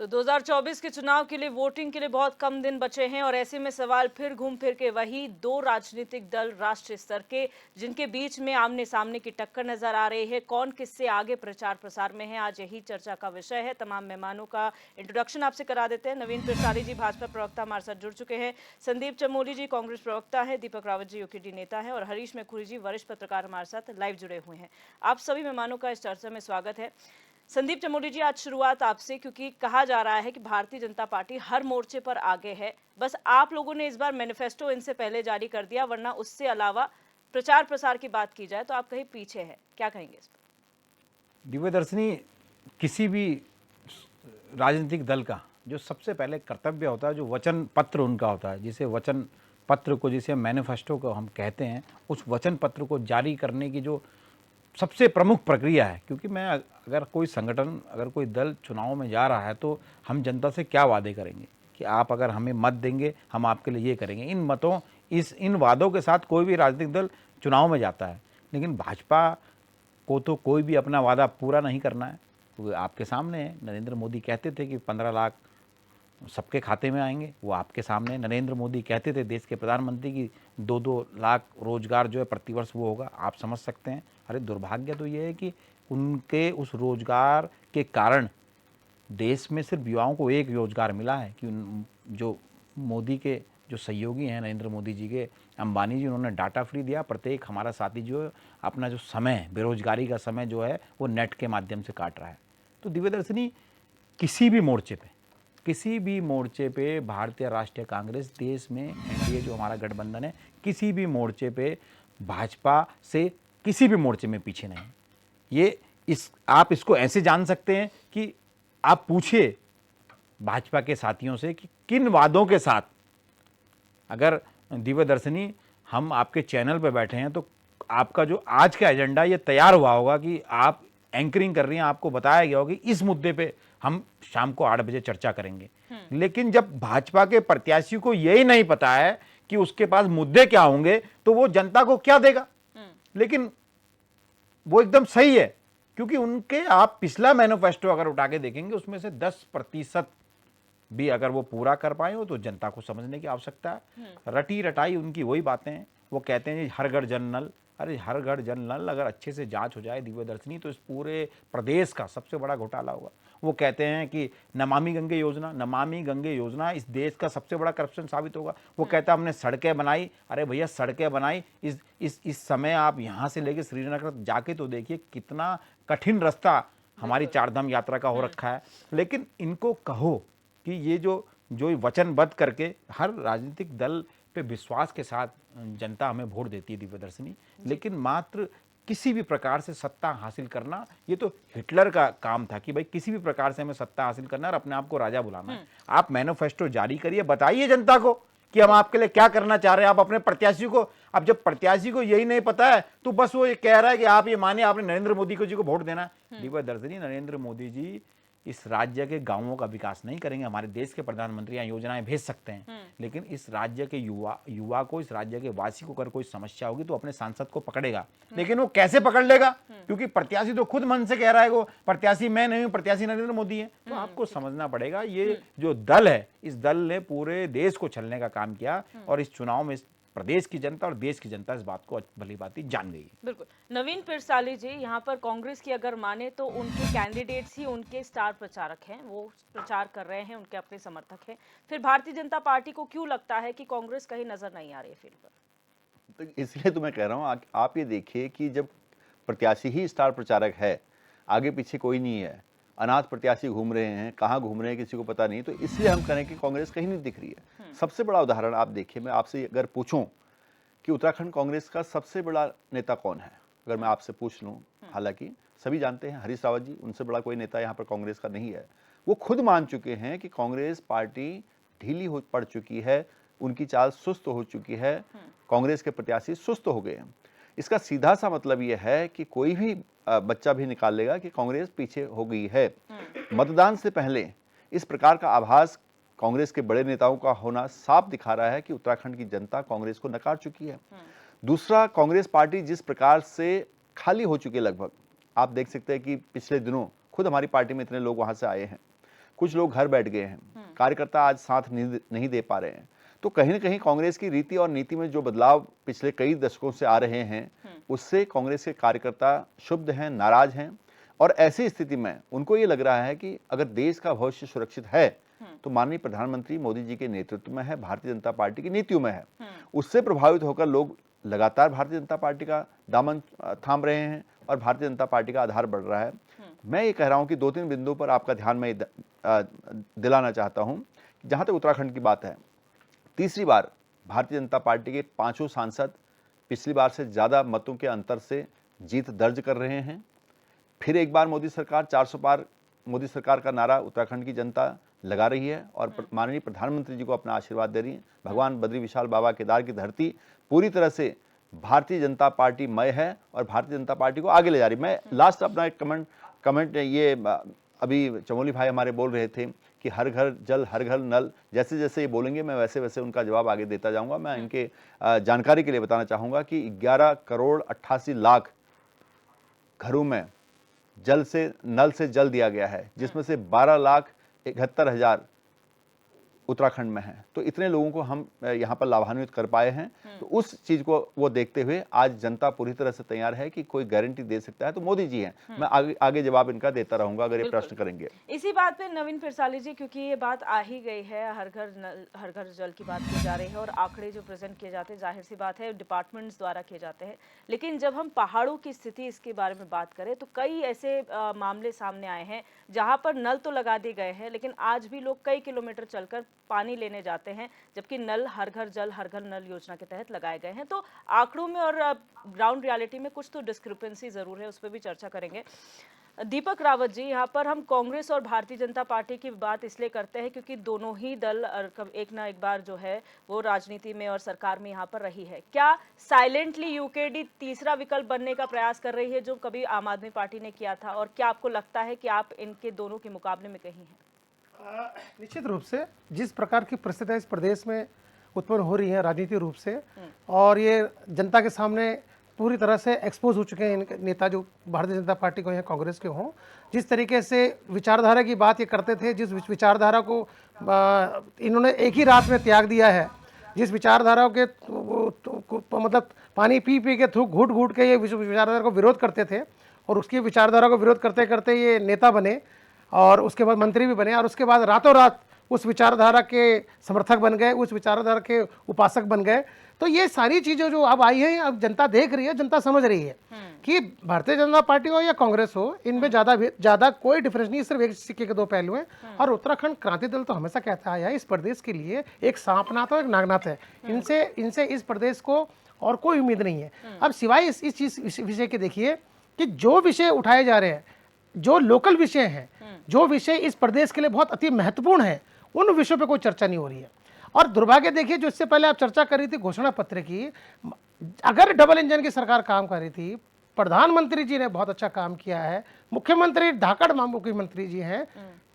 तो 2024 के चुनाव के लिए वोटिंग के लिए बहुत कम दिन बचे हैं और ऐसे में सवाल फिर घूम फिर के वही दो राजनीतिक दल राष्ट्रीय स्तर के जिनके बीच में आमने सामने की टक्कर नजर आ रही है। कौन किससे आगे प्रचार प्रसार में है, आज यही चर्चा का विषय है। तमाम मेहमानों का इंट्रोडक्शन आपसे करा देते हैं। नवीन पिरसाली जी भाजपा प्रवक्ता हमारे साथ जुड़ चुके हैं, संदीप चमोली जी कांग्रेस प्रवक्ता है, दीपक रावत जी यूकेडी नेता है और हरीश मैखुरी जी वरिष्ठ पत्रकार हमारे साथ लाइव जुड़े हुए हैं। आप सभी मेहमानों का इस चर्चा में स्वागत है। संदीप चमोली जी, आज शुरुआत आपसे, क्योंकि कहा जा रहा है कि भारतीय जनता पार्टी हर मोर्चे पर आगे है। बस आप लोगों ने इस बार मैनिफेस्टो इनसे पहले जारी कर दिया, वरना उससे अलावा प्रचार प्रसार की बात की जाए तो आप कहीं पीछे हैं। क्या कहेंगे इस पर? दिव्यदर्शनी, किसी भी राजनीतिक दल का जो सबसे पहले कर्तव्य होता है, जो वचन पत्र उनका होता है, जिसे वचन पत्र को, जिसे मैनिफेस्टो को हम कहते हैं, उस वचन पत्र को जारी करने की जो सबसे प्रमुख प्रक्रिया है। क्योंकि मैं अगर कोई संगठन, अगर कोई दल चुनाव में जा रहा है तो हम जनता से क्या वादे करेंगे कि आप अगर हमें मत देंगे हम आपके लिए ये करेंगे। इन वादों के साथ कोई भी राजनीतिक दल चुनाव में जाता है। लेकिन भाजपा को तो कोई भी अपना वादा पूरा नहीं करना है। तो आपके सामने है, नरेंद्र मोदी कहते थे कि 15 लाख सबके खाते में आएंगे, वो आपके सामने। नरेंद्र मोदी कहते थे देश के प्रधानमंत्री की 2-2 लाख रोजगार जो है प्रतिवर्ष वो होगा। आप समझ सकते हैं। अरे दुर्भाग्य तो ये है कि उनके उस रोजगार के कारण देश में सिर्फ युवाओं को एक रोजगार मिला है कि जो मोदी के जो सहयोगी हैं नरेंद्र मोदी जी के, अंबानी जी, उन्होंने डाटा फ्री दिया। प्रत्येक हमारा साथी जो है अपना जो समय, बेरोजगारी का समय जो है वो नेट के माध्यम से काट रहा है। तो दिव्यदर्शनी, किसी भी मोर्चे पे भारतीय राष्ट्रीय कांग्रेस, देश में एनडीए जो हमारा गठबंधन है, किसी भी मोर्चे पे भाजपा से किसी भी मोर्चे में पीछे नहीं। आप इसको ऐसे जान सकते हैं कि आप पूछिए भाजपा के साथियों से कि किन वादों के साथ, अगर दिव्यदर्शनी हम आपके चैनल पे बैठे हैं तो आपका जो आज का एजेंडा ये तैयार हुआ होगा कि आप एंकरिंग कर रही हैं, आपको बताया गया होगा कि इस मुद्दे पे हम शाम को 8 बजे चर्चा करेंगे। लेकिन जब भाजपा के प्रत्याशी को यही नहीं पता है कि उसके पास मुद्दे क्या होंगे तो वो जनता को क्या देगा। लेकिन वो एकदम सही है, क्योंकि उनके आप पिछला मैनिफेस्टो अगर उठा के देखेंगे उसमें से 10% भी अगर वो पूरा कर पाए हो तो जनता को समझने की आवश्यकता है। रटी रटाई उनकी वही बातें हैं। वो कहते हैं हर घर जल नल। अरे हर घर जल नल अगर अच्छे से जांच हो जाए दिव्यदर्शनी, तो इस पूरे प्रदेश का सबसे बड़ा घोटाला होगा। वो कहते हैं कि नमामि गंगे योजना इस देश का सबसे बड़ा करप्शन साबित होगा। वो कहता है हमने सड़कें बनाई। अरे भैया, सड़कें बनाई, इस समय आप यहाँ से लेके श्रीनगर जाके तो देखिए कितना कठिन रास्ता हमारी चारधाम यात्रा का हो रखा है। लेकिन इनको कहो कि ये जो वचनबद्ध करके हर राजनीतिक दल पे विश्वास के साथ जनता हमें वोट देती है दिव्यदर्शनी, लेकिन मात्र किसी भी प्रकार से सत्ता हासिल करना, ये तो हिटलर का काम था कि भाई किसी भी प्रकार से हमें सत्ता हासिल करना और अपने आप को राजा बुलाना है। आप मैनिफेस्टो जारी करिए, बताइए जनता को कि हम आपके लिए क्या करना चाह रहे हैं। आप अपने प्रत्याशी को, अब जब प्रत्याशी को यही नहीं पता है तो बस वो ये कह रहा है कि आप ये माने आपने नरेंद्र मोदी जी को वोट देना है। दिव्यदर्शनी, नरेंद्र मोदी जी इस राज्य के गांवों का विकास नहीं करेंगे। हमारे देश के प्रधानमंत्री यहाँ योजनाएं भेज सकते हैं, लेकिन इस राज्य के युवा को, इस राज्य के वासी को अगर कोई समस्या होगी तो अपने सांसद को पकड़ेगा। लेकिन वो कैसे पकड़ लेगा? क्योंकि प्रत्याशी तो खुद मन से कह रहा है, वो प्रत्याशी मैं नहीं हूं, प्रत्याशी नरेंद्र मोदी है। तो आपको समझना पड़ेगा, ये जो दल है, इस दल ने पूरे देश को छलने का काम किया और इस चुनाव में प्रदेश की जनता और देश की जनता इस बात को भली भांति जान गई है। बिल्कुल। नवीन पिरसाली जी, यहाँ पर कांग्रेस की अगर माने तो उनके कैंडिडेट्स ही उनके स्टार प्रचारक हैं, वो प्रचार कर रहे हैं, उनके अपने समर्थक हैं। फिर भारतीय जनता पार्टी को क्यों लगता है कि कांग्रेस कहीं नजर नहीं आ रही है फील्ड पर? तो इसलिए तो मैं कह रहा हूँ, आप ये देखिए कि जब प्रत्याशी ही स्टार प्रचारक है, आगे पीछे कोई नहीं है, अनाथ प्रत्याशी घूम रहे हैं, कहाँ घूम रहे हैं किसी को पता नहीं, तो इसलिए हम कहें कि कांग्रेस कहीं नहीं दिख रही है। सबसे बड़ा उदाहरण आप देखिए, मैं आपसे अगर पूछूं कि उत्तराखंड कांग्रेस का सबसे बड़ा नेता कौन है, अगर मैं आपसे पूछ लूं, हालांकि सभी जानते हैं हरीश रावत जी, उनसे बड़ा कोई नेता यहाँ पर कांग्रेस का नहीं है। वो खुद मान चुके हैं कि कांग्रेस पार्टी ढीली हो पड़ चुकी है, उनकी चाल सुस्त हो चुकी है, कांग्रेस के प्रत्याशी सुस्त हो गए हैं। इसका सीधा सा मतलब यह है कि कोई भी बच्चा भी निकाल लेगा कि कांग्रेस पीछे हो गई है। मतदान से पहले इस प्रकार का आभास कांग्रेस के बड़े नेताओं का होना साफ दिखा रहा है कि उत्तराखंड की जनता कांग्रेस को नकार चुकी है। दूसरा, कांग्रेस पार्टी जिस प्रकार से खाली हो चुकी है, लगभग आप देख सकते हैं कि पिछले दिनों खुद हमारी पार्टी में इतने लोग वहां से आए हैं, कुछ लोग घर बैठ गए हैं, कार्यकर्ता आज साथ नहीं दे पा रहे हैं। तो कहीं ना कहीं कांग्रेस की रीति और नीति में जो बदलाव पिछले कई दशकों से आ रहे हैं, उससे कांग्रेस के कार्यकर्ता क्षुब्ध हैं, नाराज हैं। और ऐसी स्थिति में उनको ये लग रहा है कि अगर देश का भविष्य सुरक्षित है तो माननीय प्रधानमंत्री मोदी जी के नेतृत्व में है, भारतीय जनता पार्टी की नीतियों में है। उससे प्रभावित होकर लोग लगातार भारतीय जनता पार्टी का दामन थाम रहे हैं और भारतीय जनता पार्टी का आधार बढ़ रहा है। मैं ये कह रहा हूं कि 2-3 बिंदुओं पर आपका ध्यान मैं दिलाना चाहता हूं। जहां तक उत्तराखंड की बात है, तीसरी बार भारतीय जनता पार्टी के 5 सांसद पिछली बार से ज्यादा मतों के अंतर से जीत दर्ज कर रहे हैं। फिर एक बार मोदी सरकार 400 पार, मोदी सरकार का नारा उत्तराखंड की जनता लगा रही है और माननीय प्रधानमंत्री जी को अपना आशीर्वाद दे रही है। भगवान बद्री विशाल बाबा केदार की धरती पूरी तरह से भारतीय जनता पार्टी मय है और भारतीय जनता पार्टी को आगे ले जा रही। मैं लास्ट अपना एक कमेंट ये अभी चमोली भाई हमारे बोल रहे थे कि हर घर जल हर घर नल, जैसे जैसे ये बोलेंगे मैं वैसे वैसे उनका जवाब आगे देता जाऊंगा। मैं इनके जानकारी के लिए बताना चाहूंगा कि 11 करोड़ 88 लाख घरों में नल से जल दिया गया है, जिसमें से 12,71,000 उत्तराखंड में है। तो इतने लोगों को हम यहाँ पर लाभान्वित कर पाए हैं। तो उस चीज को वो देखते हुए आज जनता पूरी तरह से तैयार है कि कोई गारंटी दे सकता है तो मोदी जी हैं। मैं आगे जवाब इनका देता रहूंगा अगर ये प्रश्न करेंगे। इसी बात पे नवीन फिरसाली जी, क्योंकि ये बात आ ही गई है, हर घर जल की बात की जा रही है और आंकड़े जो प्रेजेंट किए जाते हैं, जाहिर सी बात है डिपार्टमेंट्स द्वारा किए जाते हैं। लेकिन जब हम पहाड़ों की स्थिति इसके बारे में बात करें तो कई ऐसे मामले सामने आए हैं जहां पर नल तो लगा दिए गए हैं, लेकिन आज भी लोग कई किलोमीटर चलकर पानी लेने जाते हैं, जबकि नल हर घर जल हर घर नल योजना के तहत लगाए गए हैं। तो आंकड़ों में और ग्राउंड रियलिटी में कुछ तो डिस्क्रिपेंसी जरूर है, उस पर भी चर्चा करेंगे। दीपक रावत जी, यहाँ पर हम कांग्रेस और भारतीय जनता पार्टी की बात इसलिए करते हैं क्योंकि दोनों ही दल एक ना एक बार जो है वो राजनीति में और सरकार में यहाँ पर रही है। क्या साइलेंटली यूकेडी तीसरा विकल्प बनने का प्रयास कर रही है जो कभी आम आदमी पार्टी ने किया था, और क्या आपको लगता है कि आप इनके दोनों के मुकाबले में कहीं हैं? निश्चित रूप से जिस प्रकार की परिस्थितियां इस प्रदेश में उत्पन्न हो रही है राजनीतिक रूप से, और ये जनता के सामने पूरी तरह से एक्सपोज हो चुके हैं इनके नेता जो भारतीय जनता पार्टी को या कांग्रेस के हों, जिस तरीके से विचारधारा की बात ये करते थे, जिस विचारधारा को इन्होंने एक ही रात में त्याग दिया है, जिस विचारधारा के मतलब पानी पी पी के थूक घूट घूट के ये विचारधारा को विरोध करते थे और उसकी विचारधारा को विरोध करते करते ये नेता बने और उसके बाद मंत्री भी बने और उसके बाद रातों रात उस विचारधारा के समर्थक बन गए, उस विचारधारा के उपासक बन गए। तो ये सारी चीज़ें जो अब आई हैं, अब जनता देख रही है, जनता समझ रही है कि भारतीय जनता पार्टी हो या कांग्रेस हो, इनमें ज़्यादा कोई डिफरेंस नहीं, सिर्फ एक सिक्के के दो पहलू हैं। और उत्तराखंड क्रांति दल तो हमेशा कहता आया है इस प्रदेश के लिए एक सांपनाथ और एक नागनाथ है। इनसे इस प्रदेश को और कोई उम्मीद नहीं है। अब सिवाय इस विषय के देखिए कि जो विषय उठाए जा रहे हैं, जो लोकल विषय हैं, जो विषय इस प्रदेश के लिए बहुत अति महत्वपूर्ण है, उन विषयों पे कोई चर्चा नहीं हो रही है। और दुर्भाग्य देखिए, जो इससे पहले आप चर्चा कर रही थी घोषणा पत्र की, अगर डबल इंजन की सरकार काम कर रही थी, प्रधानमंत्री जी ने बहुत अच्छा काम किया है, मुख्यमंत्री धाकड़ मुख्यमंत्री जी हैं,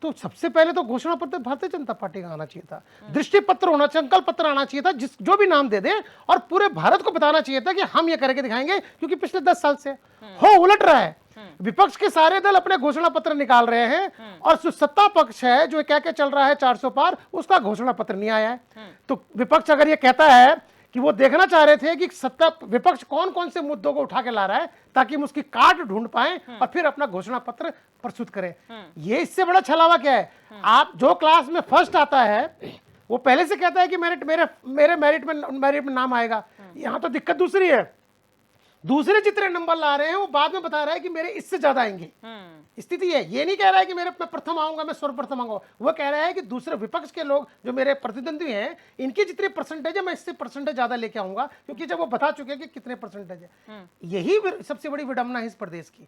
तो सबसे पहले तो घोषणा पत्र भारतीय जनता पार्टी का आना चाहिए था, दृष्टि पत्र होना चाहिए, संकल्प पत्र आना चाहिए था, जो भी नाम दे दे और पूरे भारत को बताना चाहिए था कि हम ये करके दिखाएंगे। क्योंकि पिछले 10 साल से हो उलट रहा है, विपक्ष के सारे दल अपने घोषणा पत्र निकाल रहे हैं और जो सत्ता पक्ष है जो कह के चल रहा है 400 पार, उसका घोषणा पत्र नहीं आया है। तो विपक्ष अगर ये कहता है कि वो देखना चाह रहे थे कि सत्ता विपक्ष कौन कौन से मुद्दों को उठा के ला रहा है ताकि हम उसकी काट ढूंढ पाए और फिर अपना घोषणा पत्र प्रस्तुत करें, ये इससे बड़ा छलावा क्या है? आप जो क्लास में फर्स्ट आता है वो पहले से कहता है कि मेरे मेरिट में नाम आएगा। यहाँ तो दिक्कत दूसरी है, दूसरे जितने नंबर ला रहे हैं वो बाद में बता रहा है कि मेरे इससे ज्यादा आएंगे। स्थिति है, ये नहीं कह रहा है कि मैं प्रथम आऊंगा, मैं सर्वप्रथम आऊंगा, वो कह रहा है कि दूसरे विपक्ष के लोग जो मेरे प्रतिद्वंदी हैं, इनकी जितनी परसेंटेज है मैं इससे परसेंटेज ज्यादा लेके आऊंगा, क्योंकि जब वो बता चुके हैं कि कितने परसेंटेज है। यही सबसे बड़ी विडंबना है इस प्रदेश की।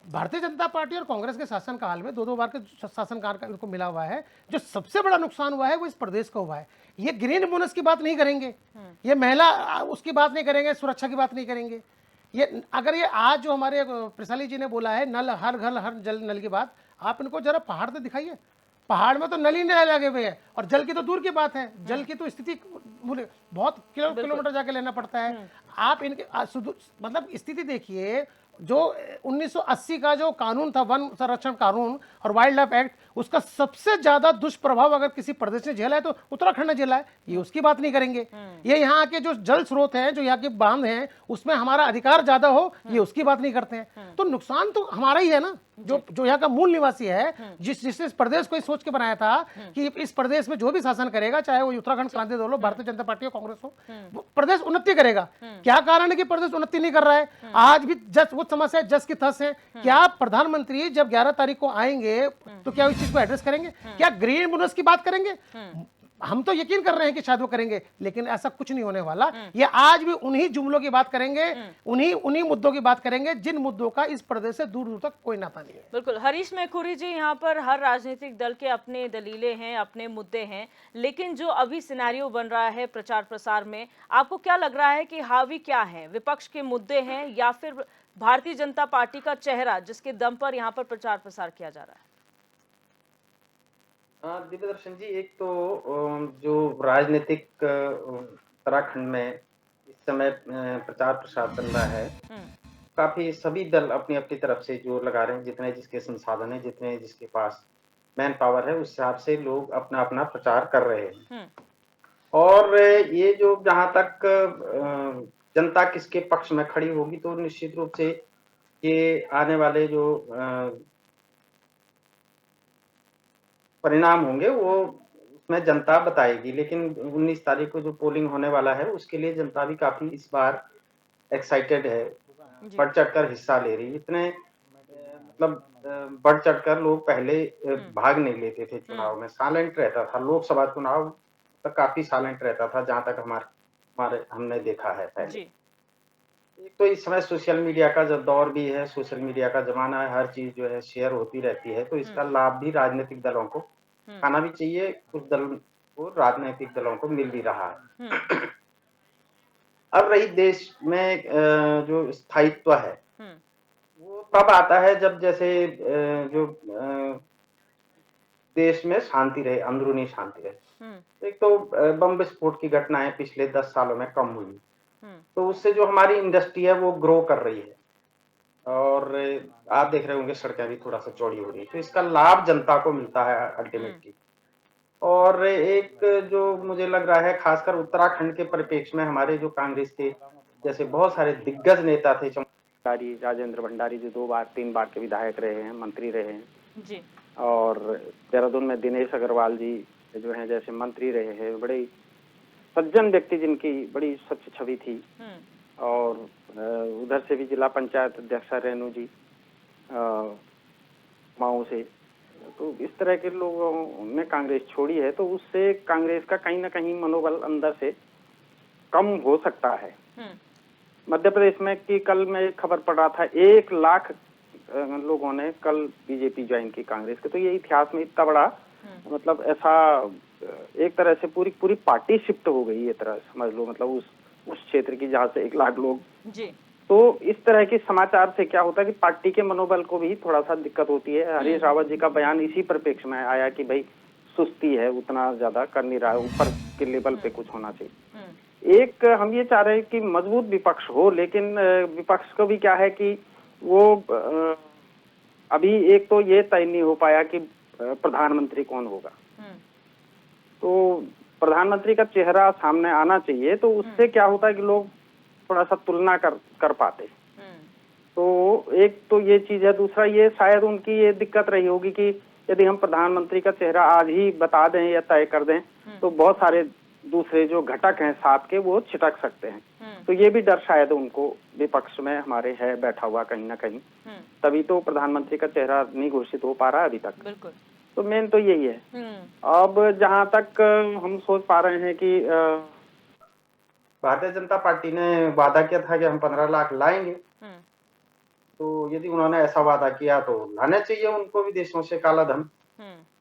भारतीय जनता पार्टी और कांग्रेस के शासनकाल में 2-2 बार के शासनकाल का इनको मिला हुआ है। जो सबसे बड़ा नुकसान हुआ है वो इस प्रदेश का हुआ है। ये ग्रीन बोनस की बात नहीं करेंगे, ये महिला उसकी बात नहीं करेंगे, सुरक्षा की बात नहीं करेंगे। ये अगर ये आज जो हमारे प्रसाली जी ने बोला है नल हर घर हर जल नल की बात, आप इनको जरा पहाड़ तो दिखाइए, पहाड़ में तो नल ही नहीं लगे हुए हैं और जल की तो दूर की बात है, जल की तो स्थिति बहुत किलोमीटर जाके लेना पड़ता है। आप इनके मतलब स्थिति देखिए, जो 1980 का जो कानून था, वन संरक्षण कानून और वाइल्ड लाइफ एक्ट, उसका सबसे ज्यादा दुष्प्रभाव अगर किसी प्रदेश ने झेला है तो उत्तराखंड ने झेला है। ये उसकी बात नहीं करेंगे। ये यहाँ के जो जल स्रोत हैं, जो यहाँ के बांध हैं, उसमें हमारा अधिकार ज्यादा हो, ये उसकी बात नहीं करते हैं। तो नुकसान तो हमारा ही है ना, जो यहाँ का मूल निवासी है, जिसने इस प्रदेश को सोच के बनाया था कि इस प्रदेश में जो भी शासन करेगा, चाहे वो उत्तराखंड क्रांति दल हो, भारतीय जनता पार्टी हो, कांग्रेस हो, वो प्रदेश उन्नति करेगा। क्या कारण है कि प्रदेश उन्नति नहीं कर रहा है? आज भी जस वो समस्या जस की तस है। क्या प्रधानमंत्री जब 11 तारीख को आएंगे तो क्या इस चीज को एड्रेस करेंगे? क्या ग्रीन बोनस की बात करेंगे? हम तो यकीन कर रहे हैं कि शायद वो करेंगे, लेकिन ऐसा कुछ नहीं होने वाला। ये आज भी उन्हीं जुमलों की बात करेंगे, उन्हीं मुद्दों की बात करेंगे जिन मुद्दों का इस प्रदेश से दूर दूर तक कोई नाता नहीं है। बिल्कुल हरीश मेखुरी जी, यहाँ पर हर राजनीतिक दल के अपने दलीलें हैं, अपने मुद्दे हैं, लेकिन जो अभी सिनेरियो बन रहा है प्रचार प्रसार में, आपको क्या लग रहा है कि हावी क्या है? विपक्ष के मुद्दे हैं या फिर भारतीय जनता पार्टी का चेहरा जिसके दम पर यहाँ पर प्रचार प्रसार किया जा रहा है? दिव्य दर्शन जी, एक तो जो राजनीतिक उत्तराखंड में इस समय प्रचार प्रसार चल रहा है, काफी सभी दल अपनी अपनी तरफ से जोर लगा रहे हैं। जितने जिसके संसाधन है, जितने जिसके पास मैन पावर है, उस हिसाब से लोग अपना अपना प्रचार कर रहे हैं। और ये जो जहां तक जनता किसके पक्ष में खड़ी होगी, तो निश्चित रूप से ये आने वाले जो परिणाम होंगे वो उसमें जनता बताएगी। लेकिन 19 तारीख को जो पोलिंग होने वाला है, उसके लिए जनता भी काफी इस बार एक्साइटेड है, बढ़ चढ़कर हिस्सा ले रही। इतने मतलब बढ़ चढ़कर लोग पहले भाग नहीं लेते थे चुनाव में, साइलेंट रहता था। लोकसभा चुनाव तक काफी साइलेंट रहता था, जहां तक हमारे हमने देखा है पहले। एक तो इस समय सोशल मीडिया का जब दौर भी है, सोशल मीडिया का जमाना है, हर चीज जो है शेयर होती रहती है, तो इसका लाभ भी राजनीतिक दलों को खाना भी चाहिए। कुछ दल को, राजनीतिक दलों को मिल भी रहा है। अब रही देश में जो स्थायित्व है, वो तब आता है जब जैसे जो देश में शांति रहे, अंदरूनी शांति रहे। एक तो बम विस्फोट की घटनाएं पिछले 10 सालों में कम हुई, तो उससे जो हमारी इंडस्ट्री है वो ग्रो कर रही है, और आप देख रहे होंगे सड़कें भी थोड़ा सा चौड़ी हो रही है, तो इसका लाभ जनता को मिलता है अल्टीमेटली। और एक जो मुझे लग रहा है, खासकर उत्तराखंड के परिप्रेक्ष्य में, हमारे जो कांग्रेस के जैसे बहुत सारे दिग्गज नेता थे, राजेंद्र भंडारी जो 2 बार 3 बार के विधायक रहे हैं, मंत्री रहे हैं जी, और देहरादून में दिनेश अग्रवाल जी जो हैं जैसे मंत्री रहे हैं, बड़े सज्जन व्यक्ति जिनकी बड़ी स्वच्छ छवि थी। और उधर से भी जिला पंचायत अध्यक्षा रेणु जी माओ से, तो इस तरह के लोगों ने कांग्रेस छोड़ी है, तो उससे कांग्रेस का कहीं ना कहीं मनोबल अंदर से कम हो सकता है। मध्य प्रदेश में कि कल मैं खबर पढ़ रहा था, 1 लाख लोगों ने कल बीजेपी ज्वाइन की कांग्रेस के, तो ये इतिहास में इतना बड़ा मतलब ऐसा एक तरह से पूरी पार्टी शिफ्ट हो गई, ये तरह समझ लो, मतलब उस क्षेत्र की जहाँ से 1 लाख लोग जी। तो इस तरह के समाचार से क्या होता है कि पार्टी के मनोबल को भी थोड़ा सा दिक्कत होती है। हरीश रावत जी का बयान इसी परिप्रेक्ष्य में आया कि भाई सुस्ती है, उतना ज्यादा कर नहीं रहा है, ऊपर के लेवल पे कुछ होना चाहिए। एक हम ये चाह रहे हैं कि मजबूत विपक्ष हो, लेकिन विपक्ष को भी क्या है कि वो अभी एक तो ये तय नहीं हो पाया कि प्रधानमंत्री कौन होगा, तो प्रधानमंत्री का चेहरा सामने आना चाहिए, तो उससे क्या होता है कि लोग थोड़ा सा तुलना कर पाते। तो एक तो ये चीज है। दूसरा ये शायद उनकी ये दिक्कत रही होगी कि यदि हम प्रधानमंत्री का चेहरा आज ही बता दें या तय कर दें, तो बहुत सारे दूसरे जो घटक हैं साथ के वो छिटक सकते हैं। तो ये भी डर शायद उनको विपक्ष में हमारे है बैठा हुआ कहीं ना कहीं, तभी तो प्रधानमंत्री का चेहरा नहीं घोषित हो पा रहा है अभी तक। बिल्कुल। तो मेन तो यही है। अब जहां तक हम सोच पा रहे हैं कि भारतीय जनता पार्टी ने वादा किया था कि हम 15 लाख लाएंगे, तो यदि उन्होंने ऐसा वादा किया तो लाना चाहिए उनको विदेशों से काला धन।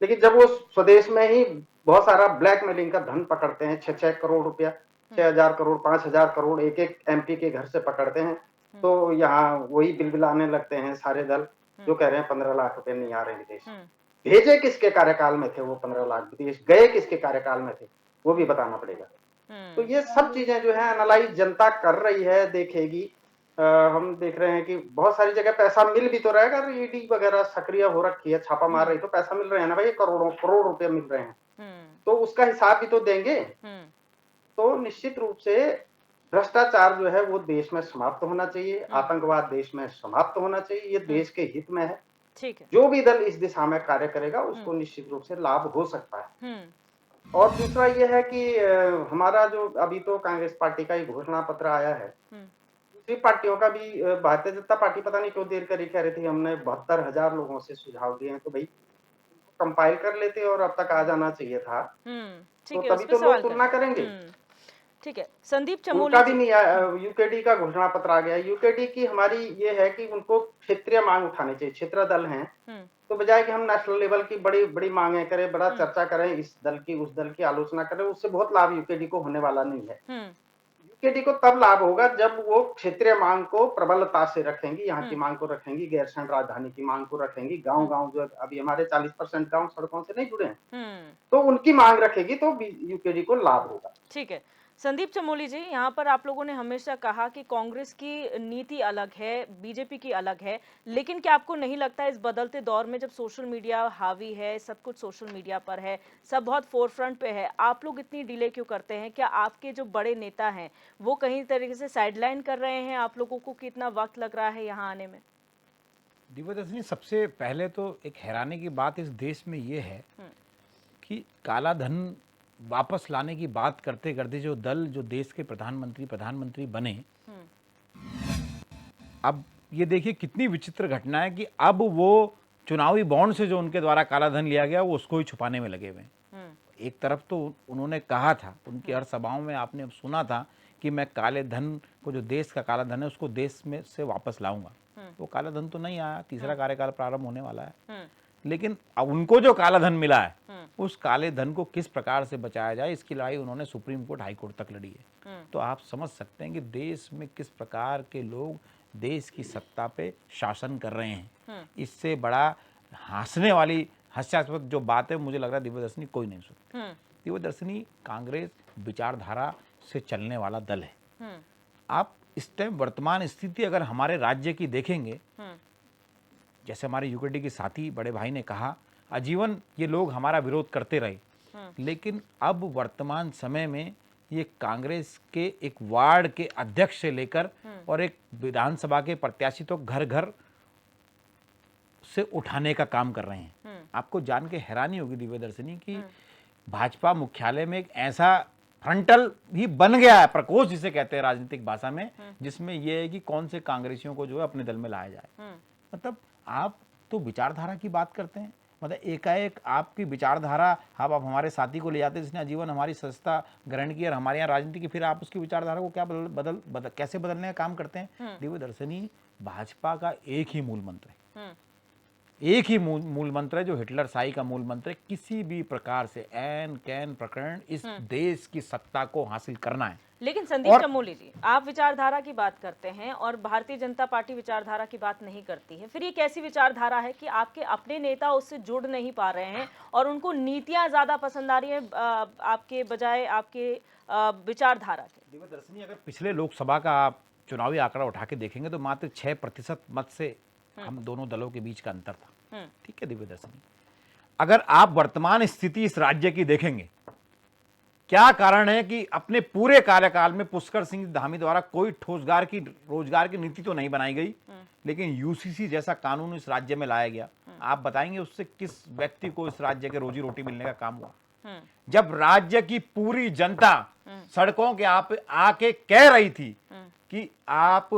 लेकिन जब वो स्वदेश में ही बहुत सारा ब्लैकमेलिंग का धन पकड़ते हैं, 6-6 करोड़ रुपया, 6,000 करोड़, 5,000 करोड़ एक एमपी के घर से पकड़ते हैं, तो यहाँ वही बिलबिलाने लगते हैं सारे दल जो कह रहे हैं 15 लाख रुपए नहीं आ रहे विदेश। भेजे किसके कार्यकाल में थे वो 15 लाख विदेश, गए किसके कार्यकाल में थे वो भी बताना पड़ेगा। तो ये सब चीजें जो है एनालाइज जनता कर रही है, देखेगी। हम देख रहे हैं कि बहुत सारी जगह पैसा मिल भी तो रहा है, अगर ईडी वगैरह सक्रिय हो रखी है, छापा मार रही, तो पैसा मिल रहे हैं ना भाई, करोड़ों करोड़ रुपए मिल रहे हैं, तो उसका हिसाब भी तो देंगे। तो निश्चित रूप से भ्रष्टाचार जो है वो देश में समाप्त होना चाहिए, आतंकवाद देश में समाप्त होना चाहिए, ये देश के हित में है। ठीक है। जो भी दल इस दिशा में कार्य करेगा उसको निश्चित रूप से लाभ हो सकता है। और दूसरा ये है कि हमारा जो अभी तो कांग्रेस पार्टी का ही घोषणा पत्र आया है, दूसरी पार्टियों का भी भारतीय जनता पार्टी पता नहीं क्यों देर करी, कह रही थी हमने 72,000 लोगों से सुझाव दिए हैं, तो भाई कंपाइल कर लेते और अब तक आ जाना चाहिए था, तो ठीक है, तभी उस पे तो सवाल लोग तुलना करेंगे। ठीक है, संदीप चमोली उनका भी जी। नहीं आया, यूकेडी का घोषणा पत्र आ गया। यूकेडी की हमारी ये है कि उनको क्षेत्रीय मांग उठानी चाहिए, क्षेत्र दल हैं, तो बजाय कि हम नेशनल लेवल की बड़ी बड़ी मांगे करें, बड़ा चर्चा करें, इस दल की उस दल की आलोचना करें, उससे बहुत लाभ यूकेडी को होने वाला नहीं है। यूकेडी को तब लाभ होगा जब वो क्षेत्रीय मांग को प्रबलता से रखेंगी, यहाँ की मांग को रखेंगी, गैरसैंण राजधानी की मांग को रखेंगी, गांव-गांव जो अभी हमारे 40% गांव सड़कों से नहीं जुड़े हैं, तो उनकी मांग रखेगी, तो यूकेडी को लाभ होगा। ठीक है, संदीप चमोली जी, यहाँ पर आप लोगों ने हमेशा कहा कि कांग्रेस की नीति अलग है, बीजेपी की अलग है, लेकिन क्या आपको नहीं लगता इस बदलते दौर में जब सोशल मीडिया हावी है, सब कुछ सोशल मीडिया पर है, सब बहुत फोरफ्रंट पे है, आप लोग इतनी डिले क्यों करते हैं? क्या आपके जो बड़े नेता हैं वो कहीं तरीके से साइडलाइन कर रहे हैं आप लोगों को, कितना वक्त लग रहा है यहाँ आने में? दिव्यदर्शनी, सबसे पहले तो एक हैरानी की बात इस देश में ये है कि काला धन वापस लाने की बात करते करते जो दल, जो देश के प्रधानमंत्री बने, अब ये देखिए कितनी विचित्र घटना है कि अब वो चुनावी बॉन्ड से जो उनके द्वारा काला धन लिया गया वो उसको ही छुपाने में लगे हुए हैं। एक तरफ तो उन्होंने कहा था, उनकी हर सभाओं में आपने सुना था कि मैं काले धन को, जो देश का काला धन है उसको देश में से वापस लाऊंगा। वो काला धन तो नहीं आया, तीसरा कार्यकाल प्रारंभ होने वाला है, लेकिन अब उनको जो काला धन मिला है उस काले धन को किस प्रकार से बचाया जाए, इसकी लड़ाई उन्होंने सुप्रीम कोर्ट, हाई कोर्ट तक लड़ी है। तो आप समझ सकते हैं कि देश में किस प्रकार के लोग देश की सत्ता पे शासन कर रहे हैं। इससे बड़ा हंसने वाली, हास्यास्पद जो बात है, मुझे लग रहा है दिव्यदर्शनी कोई नहीं सुनती। दिव्यदर्शनी, कांग्रेस विचारधारा से चलने वाला दल है। आप इस टाइम वर्तमान स्थिति अगर हमारे राज्य की देखेंगे, जैसे हमारे यूकेडी के साथी बड़े भाई ने कहा, आजीवन ये लोग हमारा विरोध करते रहे, लेकिन अब वर्तमान समय में ये कांग्रेस के एक वार्ड के अध्यक्ष से लेकर और एक विधानसभा के प्रत्याशी तो घर घर से उठाने का काम कर रहे हैं। आपको जान के हैरानी होगी दिव्यदर्शनी कि भाजपा मुख्यालय में एक ऐसा फ्रंटल भी बन गया है, प्रकोष्ठ जिसे कहते हैं राजनीतिक भाषा में, जिसमें यह है कि कौन से कांग्रेसियों को जो है अपने दल में लाया जाए। मतलब आप तो विचारधारा की बात करते हैं, मतलब एकाएक आपकी विचारधारा, आप हमारे साथी को ले जाते हैं जिसने आजीवन हमारी संस्था ग्रहण की और हमारे यहाँ राजनीति की, फिर आप उसकी विचारधारा को क्या कैसे बदलने का काम करते हैं। दिव्यदर्शनी, भाजपा का एक ही मूल मंत्र है, एक ही मूल मंत्र है जो हिटलर शाही का मूल मंत्र है, किसी भी प्रकार से ऐन कैन प्रकरण इस देश की सत्ता को हासिल करना है। लेकिन संदीप चमोली जी, आप विचारधारा की बात करते हैं और भारतीय जनता पार्टी विचारधारा की बात नहीं करती है, फिर ये कैसी विचारधारा है कि आपके अपने नेता उससे जुड़ नहीं पा रहे हैं और उनको नीतियां ज्यादा पसंद आ रही हैं आपके बजाय आपके विचारधारा के? दिव्यदर्शनी, अगर पिछले लोकसभा का आप चुनावी आंकड़ा उठा के देखेंगे तो मात्र 6% मत से हम दोनों दलों के बीच का अंतर था। ठीक है दिव्यदर्शनी, अगर आप वर्तमान स्थिति इस राज्य की देखेंगे, क्या कारण है कि अपने पूरे कार्यकाल में पुष्कर सिंह धामी द्वारा कोई रोजगार की नीति तो नहीं बनाई गई, लेकिन यूसीसी जैसा कानून इस राज्य में लाया गया। आप बताएंगे उससे किस व्यक्ति को इस राज्य के रोजी रोटी मिलने का काम हुआ? जब राज्य की पूरी जनता सड़कों के आके कह रही थी कि आप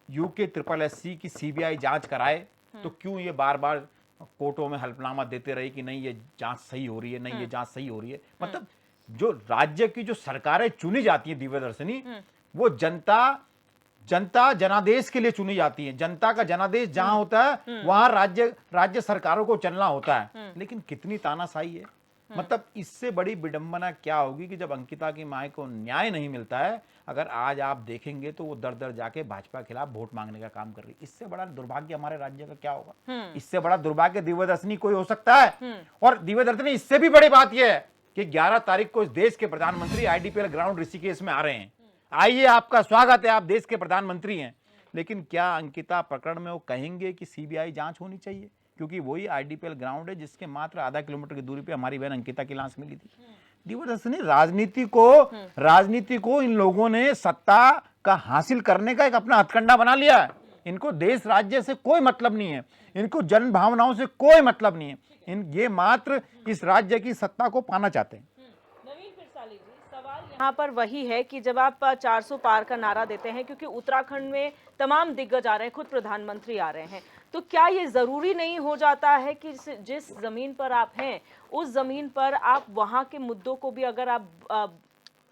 UKSSC की CBI जांच कराए, तो क्यों ये बार बार कोर्टों में हल्फनामा देते रहे कि नहीं ये जांच सही हो रही है, नहीं ये जांच सही हो रही है। मतलब जो राज्य की जो सरकारें चुनी जाती है दिव्यदर्शनी, वो जनता जनादेश के लिए चुनी जाती है। जनता का जनादेश जहां होता है वहां राज्य सरकारों को चलना होता है। लेकिन कितनी तानाशाही है। मतलब इससे बड़ी विडंबना क्या होगी कि जब अंकिता की मां को न्याय नहीं मिलता है, अगर आज आप देखेंगे तो वो दर दर जाके भाजपा के खिलाफ वोट मांगने का काम कर रही है। इससे बड़ा दुर्भाग्य हमारे राज्य का क्या होगा? इससे बड़ा दुर्भाग्य दिव्यदर्शनी कोई हो सकता है? और दिव्यदर्शनी, इससे भी बड़ी बात यह है कि 11 तारीख को इस देश के प्रधानमंत्री IDPL ग्राउंड ऋषिकेश में आ रहे हैं। आइए आपका स्वागत है, आप देश के प्रधानमंत्री हैं, लेकिन क्या अंकिता प्रकरण में वो कहेंगे कि सीबीआई जांच होनी चाहिए? क्योंकि वही आईडीपीएल ग्राउंड है जिसके मात्र आधा किलोमीटर की दूरी पे हमारी बहन अंकिता की लाश मिली थी। दिव्यदर्शनी, राजनीति को इन लोगों ने सत्ता का हासिल करने का एक अपना हथकंडा बना लिया है। इनको देश राज्य से कोई मतलब नहीं है, इनको जन भावनाओं से कोई मतलब नहीं है। ये मात्र इस राज्य की सत्ता को पाना चाहते हैं। नवीन पिरसाली जी, सवाल यहाँ पर वही है कि जब आप 400 पार का नारा देते हैं, क्योंकि उत्तराखंड में तमाम दिग्गज आ रहे हैं, खुद प्रधानमंत्री आ रहे हैं, तो क्या ये जरूरी नहीं हो जाता है कि जिस जमीन पर आप हैं उस जमीन पर आप वहां के मुद्दों को भी अगर आप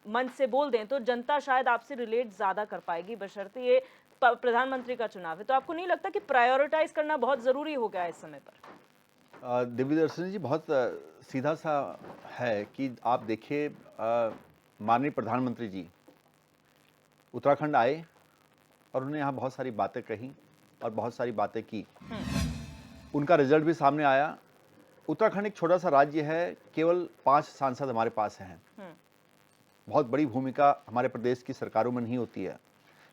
मन से बोल दें तो जनता शायद आपसे रिलेट ज्यादा कर पाएगी, बशर्ते ये प्रधानमंत्री का चुनाव है। तो आपको नहीं लगता कि प्रायोरिटाइज करना बहुत जरूरी हो गया है इस समय पर? दिव्यदर्शनी जी, बहुत सीधा सा है कि आप देखिए, माननीय प्रधानमंत्री जी उत्तराखंड आए और उन्होंने यहाँ बहुत सारी बातें कही और बहुत सारी बातें की। उनका रिजल्ट भी सामने आया। उत्तराखंड एक छोटा सा राज्य है, केवल 5 सांसद हमारे पास हैं। बहुत बड़ी भूमिका हमारे प्रदेश की सरकारों में नहीं होती है,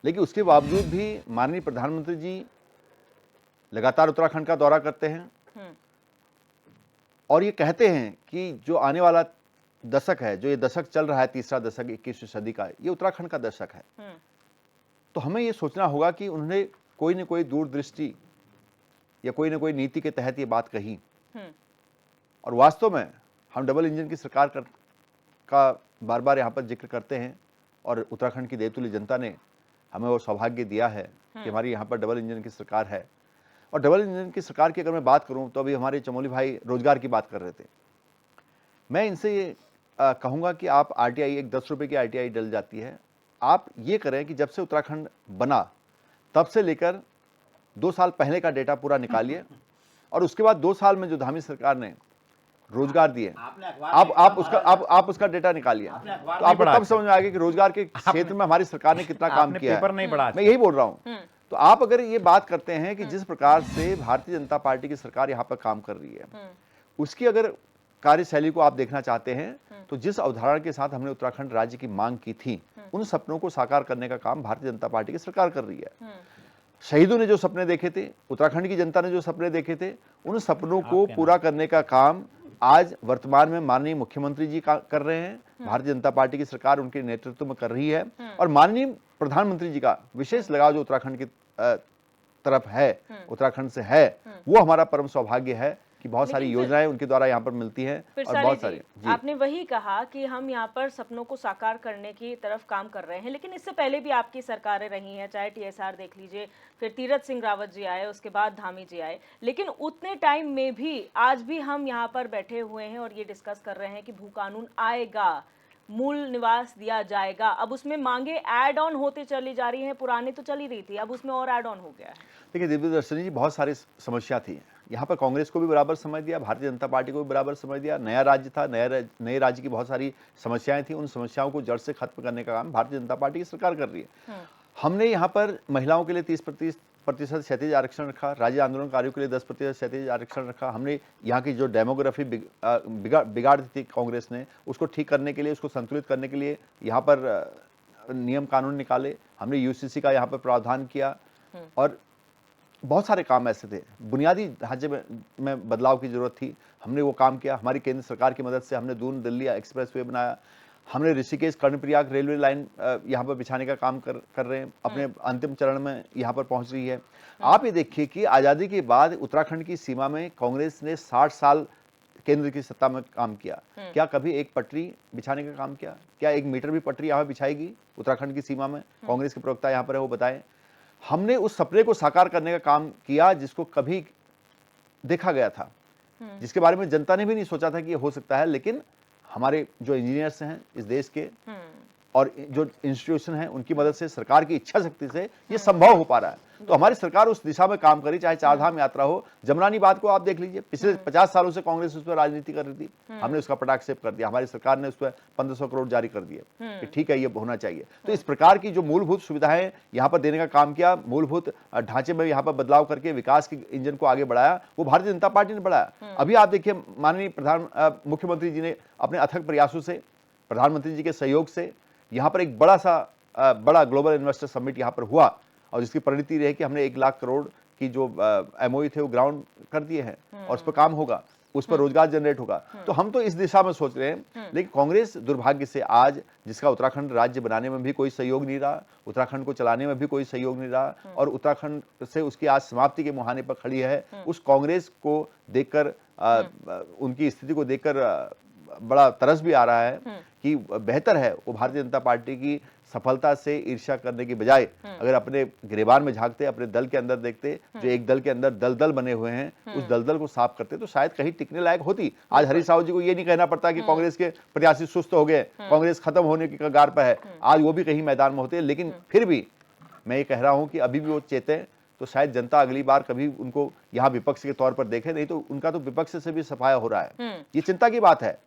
लेकिन उसके बावजूद भी माननीय प्रधानमंत्री जी लगातार उत्तराखंड का दौरा करते हैं और ये कहते हैं कि जो आने वाला दशक है, जो ये दशक चल रहा है, तीसरा दशक 21वीं सदी का, ये उत्तराखंड का दशक है। तो हमें ये सोचना होगा कि उन्होंने कोई न कोई दूरदृष्टि या कोई न कोई नीति के तहत ये बात कही। और वास्तव में हम डबल इंजन की सरकार का बार बार यहाँ पर जिक्र करते हैं और उत्तराखंड की देवतुल्य जनता ने हमें वो सौभाग्य दिया है कि हमारी यहाँ पर डबल इंजन की सरकार है। और डबल इंजन की सरकार की अगर मैं बात करूँ तो अभी हमारे चमोली भाई रोजगार की बात कर रहे थे। मैं इनसे ये कहूँगा कि आप आरटीआई, एक 10 रुपये की आरटीआई डल जाती है, आप ये करें कि जब से उत्तराखंड बना तब से लेकर 2 साल पहले का डेटा पूरा निकालिए और उसके बाद 2 साल में जो धामी सरकार ने रोजगार दिए, आप उसका डेटा निकालिए तो आपको तब समझ में आएगा कि रोजगार के क्षेत्र में हमारी सरकार ने कितना काम किया है। मैं यही बोल रहा हूँ। तो आप अगर ये बात करते हैं कि जिस प्रकार से भारतीय जनता पार्टी की सरकार यहाँ पर काम कर रही है, उसकी अगर कार्यशैली को आप देखना चाहते हैं तो जिस अवधारणा के साथ हमने उत्तराखंड राज्य की मांग की थी, उन सपनों को साकार करने का काम भारतीय जनता पार्टी की सरकार कर रही है। शहीदों ने जो सपने देखे थे, उत्तराखंड की जनता ने जो सपने देखे थे, उन सपनों को पूरा करने का काम आज वर्तमान में माननीय मुख्यमंत्री जी कर रहे हैं, भारतीय जनता पार्टी की सरकार उनके नेतृत्व में कर रही है। और माननीय प्रधानमंत्री जी का विशेष लगाव जो उत्तराखंड की तरफ है, उत्तराखंड से है, वो हमारा परम सौभाग्य है कि बहुत सारी योजनाएं उनके द्वारा यहाँ पर मिलती हैं। और बहुत सारी आपने वही कहा कि हम यहाँ पर सपनों को साकार करने की तरफ काम कर रहे हैं, लेकिन इससे पहले भी आपकी सरकारें रही हैं, चाहे टीएसआर देख लीजिए, फिर तीरथ सिंह रावत जी आए, उसके बाद धामी जी आए, लेकिन उतने टाइम में भी आज भी हम यहाँ पर बैठे हुए हैं और ये डिस्कस कर रहे हैं कि भू कानून आएगा, मूल निवास दिया जाएगा। अब उसमें मांगे ऐड ऑन होती चली जा रही हैं, पुरानी तो चली रही थी, अब उसमें और ऐड ऑन हो गया है। देखिए दिव्यदर्शनी जी, बहुत सारी समस्या थी यहाँ पर। कांग्रेस को भी बराबर समझ दिया, भारतीय जनता पार्टी को भी बराबर समझ दिया। नया राज्य था, नए राज्य की बहुत सारी समस्याएं थी, उन समस्याओं को जड़ से खत्म करने का काम भारतीय जनता पार्टी की सरकार कर रही है। हमने यहाँ पर महिलाओं के लिए 30% क्षैतिज आरक्षण रखा, राज्य आंदोलनकारियों के लिए 10% क्षैतिज आरक्षण रखा। हमने यहाँ की जो डेमोग्राफी बिगाड़ दी थी कांग्रेस ने, उसको ठीक करने के लिए, उसको संतुलित करने के लिए यहाँ पर नियम कानून निकाले। हमने यूसीसी का यहाँ पर प्रावधान किया और बहुत सारे काम ऐसे थे। बुनियादी ढांचे में बदलाव की जरूरत थी, हमने वो काम किया। हमारी केंद्र सरकार की मदद से हमने दून दिल्ली एक्सप्रेसवे बनाया। हमने ऋषिकेश कर्णप्रयाग रेलवे लाइन यहाँ पर बिछाने का काम कर रहे हैं, अपने अंतिम चरण में यहाँ पर पहुंच रही है। आप ये देखिए कि आज़ादी के बाद उत्तराखंड की सीमा में कांग्रेस ने 60 साल केंद्र की सत्ता में काम किया। क्या कभी एक पटरी बिछाने का काम किया? क्या 1 मीटर भी पटरी यहाँ बिछाएगी उत्तराखंड की सीमा में? कांग्रेस के प्रवक्ता यहाँ पर है, वो बताएं। हमने उस सपने को साकार करने का काम किया जिसको कभी देखा गया था, जिसके बारे में जनता ने भी नहीं सोचा था कि ये हो सकता है, लेकिन हमारे जो इंजीनियर्स हैं इस देश के और जो इंस्टीट्यूशन हैं उनकी मदद से, सरकार की इच्छा शक्ति से ये संभव हो पा रहा है। तो हमारी सरकार उस दिशा में काम करी, चाहे 4 धाम यात्रा हो। जमरानी बात को आप देख लीजिए, पिछले 50 सालों से कांग्रेस उस पर राजनीति कर रही थी, हमने उसका पटाक्षेप कर दिया। हमारी सरकार ने उस पर 1500 करोड़ जारी कर दिए कि ठीक है, ये होना चाहिए। तो इस प्रकार की जो मूलभूत सुविधाएं यहाँ पर देने का काम किया, मूलभूत ढांचे में यहाँ पर बदलाव करके विकास के इंजन को आगे बढ़ाया, वो भारतीय जनता पार्टी ने बढ़ाया। अभी आप देखिए, माननीय मुख्यमंत्री जी ने अपने अथक प्रयासों से, प्रधानमंत्री जी के सहयोग से यहाँ पर एक बड़ा सा बड़ा ग्लोबल इन्वेस्टर समिट यहाँ पर हुआ और जिसकी परिणति रही कि हमने 1 लाख करोड़ की जो MOU थे वो ग्राउंड कर दिए हैं और उस पर काम होगा, उस पर रोजगार जनरेट होगा। तो हम तो इस दिशा में सोच रहे हैं, लेकिन कांग्रेस दुर्भाग्य से आज, जिसका उत्तराखंड राज्य बनाने में भी कोई सहयोग नहीं रहा, उत्तराखंड को चलाने में भी कोई सहयोग नहीं रहा और उत्तराखंड से उसकी आज समाप्ति के मुहाने पर खड़ी है, उस कांग्रेस को देखकर उनकी स्थिति को देखकर बड़ा तरस भी आ रहा है कि बेहतर है वो भारतीय जनता पार्टी की सफलता से ईर्ष्या करने की बजाय अगर अपने गिरेबान में झांकते, अपने दल के अंदर देखते, जो एक दल के अंदर दलदल बने हुए हैं, उस दलदल को साफ करते तो शायद कहीं टिकने लायक होती। आज हरीश रावत जी को ये नहीं कहना पड़ता कि कांग्रेस के प्रत्याशी सुस्त हो गए, कांग्रेस खत्म होने की कगार पर है, आज वो भी कहीं मैदान में होते। लेकिन फिर भी मैं ये कह रहा हूं कि अभी भी वो चेतें तो शायद जनता अगली बार कभी उनको यहाँ विपक्ष के तौर पर देखे, नहीं तो उनका तो विपक्ष से भी सफाया हो रहा है। ये चिंता की बात है।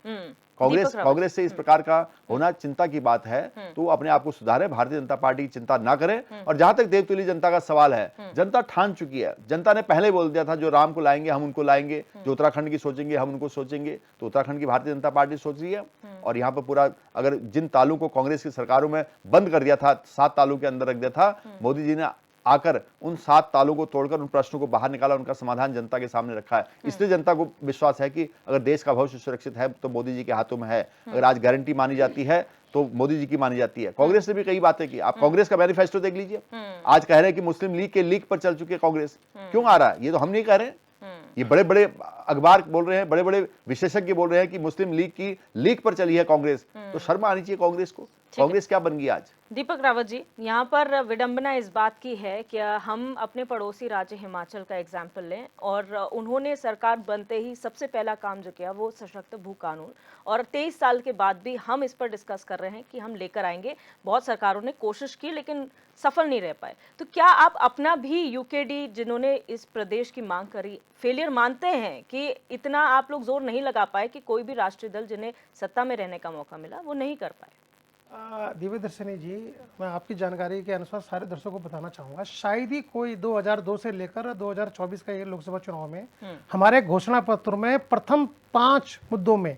कांग्रेस से इस प्रकार का होना चिंता की बात है, तो वो अपने आप को सुधारे, भारतीय जनता पार्टी की चिंता ना करें। और जहां तक देवतुल्य जनता का सवाल है, जनता ठान चुकी है। जनता ने पहले बोल दिया था जो राम को लाएंगे हम उनको लाएंगे, जो उत्तराखंड की सोचेंगे हम उनको सोचेंगे। तो उत्तराखंड की भारतीय जनता पार्टी सोच रही है और यहाँ पर पूरा, अगर जिन तालों को कांग्रेस की सरकारों में बंद कर दिया था, 7 तालों के अंदर रख दिया था, मोदी जी ने आकर उन 7 तालों को तोड़कर उन प्रश्नों को बाहर निकाला, उनका समाधान जनता के सामने रखा है। इसलिए जनता को विश्वास है कि अगर देश का भविष्य सुरक्षित है तो मोदी जी के हाथों में है। अगर आज गारंटी मानी जाती है तो मोदी जी की मानी जाती है। कांग्रेस ने भी कई बातें की, आप कांग्रेस का मैनिफेस्टो देख लीजिए। आज कह रहे हैं कि मुस्लिम लीग के लीक पर चल चुकी है कांग्रेस। क्यों आ रहा है? ये तो हम नहीं कह रहे हैं, ये बड़े बड़े अखबार बोल रहे हैं, बड़े बड़े विशेषज्ञ बोल रहे हैं कि मुस्लिम लीग की लीक पर चली है कांग्रेस। तो शर्म आनी चाहिए कांग्रेस को। कांग्रेस क्या बन गई आज? दीपक रावत जी, यहाँ पर विडंबना इस बात की है कि हम अपने पड़ोसी राज्य हिमाचल का एग्जाम्पल लें और उन्होंने सरकार बनते ही सबसे पहला काम जो किया वो सशक्त भू कानून, और 23 साल के बाद भी हम इस पर डिस्कस कर रहे हैं कि हम लेकर आएंगे। बहुत सरकारों ने कोशिश की लेकिन सफल नहीं रह पाए। तो क्या आप अपना भी यूकेडी जिन्होंने इस प्रदेश की मांग करी फेलियर मानते हैं कि इतना आप लोग जोर नहीं लगा पाए कि कोई भी राष्ट्रीय दल जिन्हें सत्ता में रहने का मौका मिला वो नहीं कर पाए? दिव्य दर्शनी जी, मैं आपकी जानकारी के अनुसार सारे दर्शकों को बताना चाहूँगा, शायद ही कोई 2002 से लेकर 2024 का ये लोकसभा चुनाव में हमारे घोषणा पत्र में प्रथम 5 मुद्दों में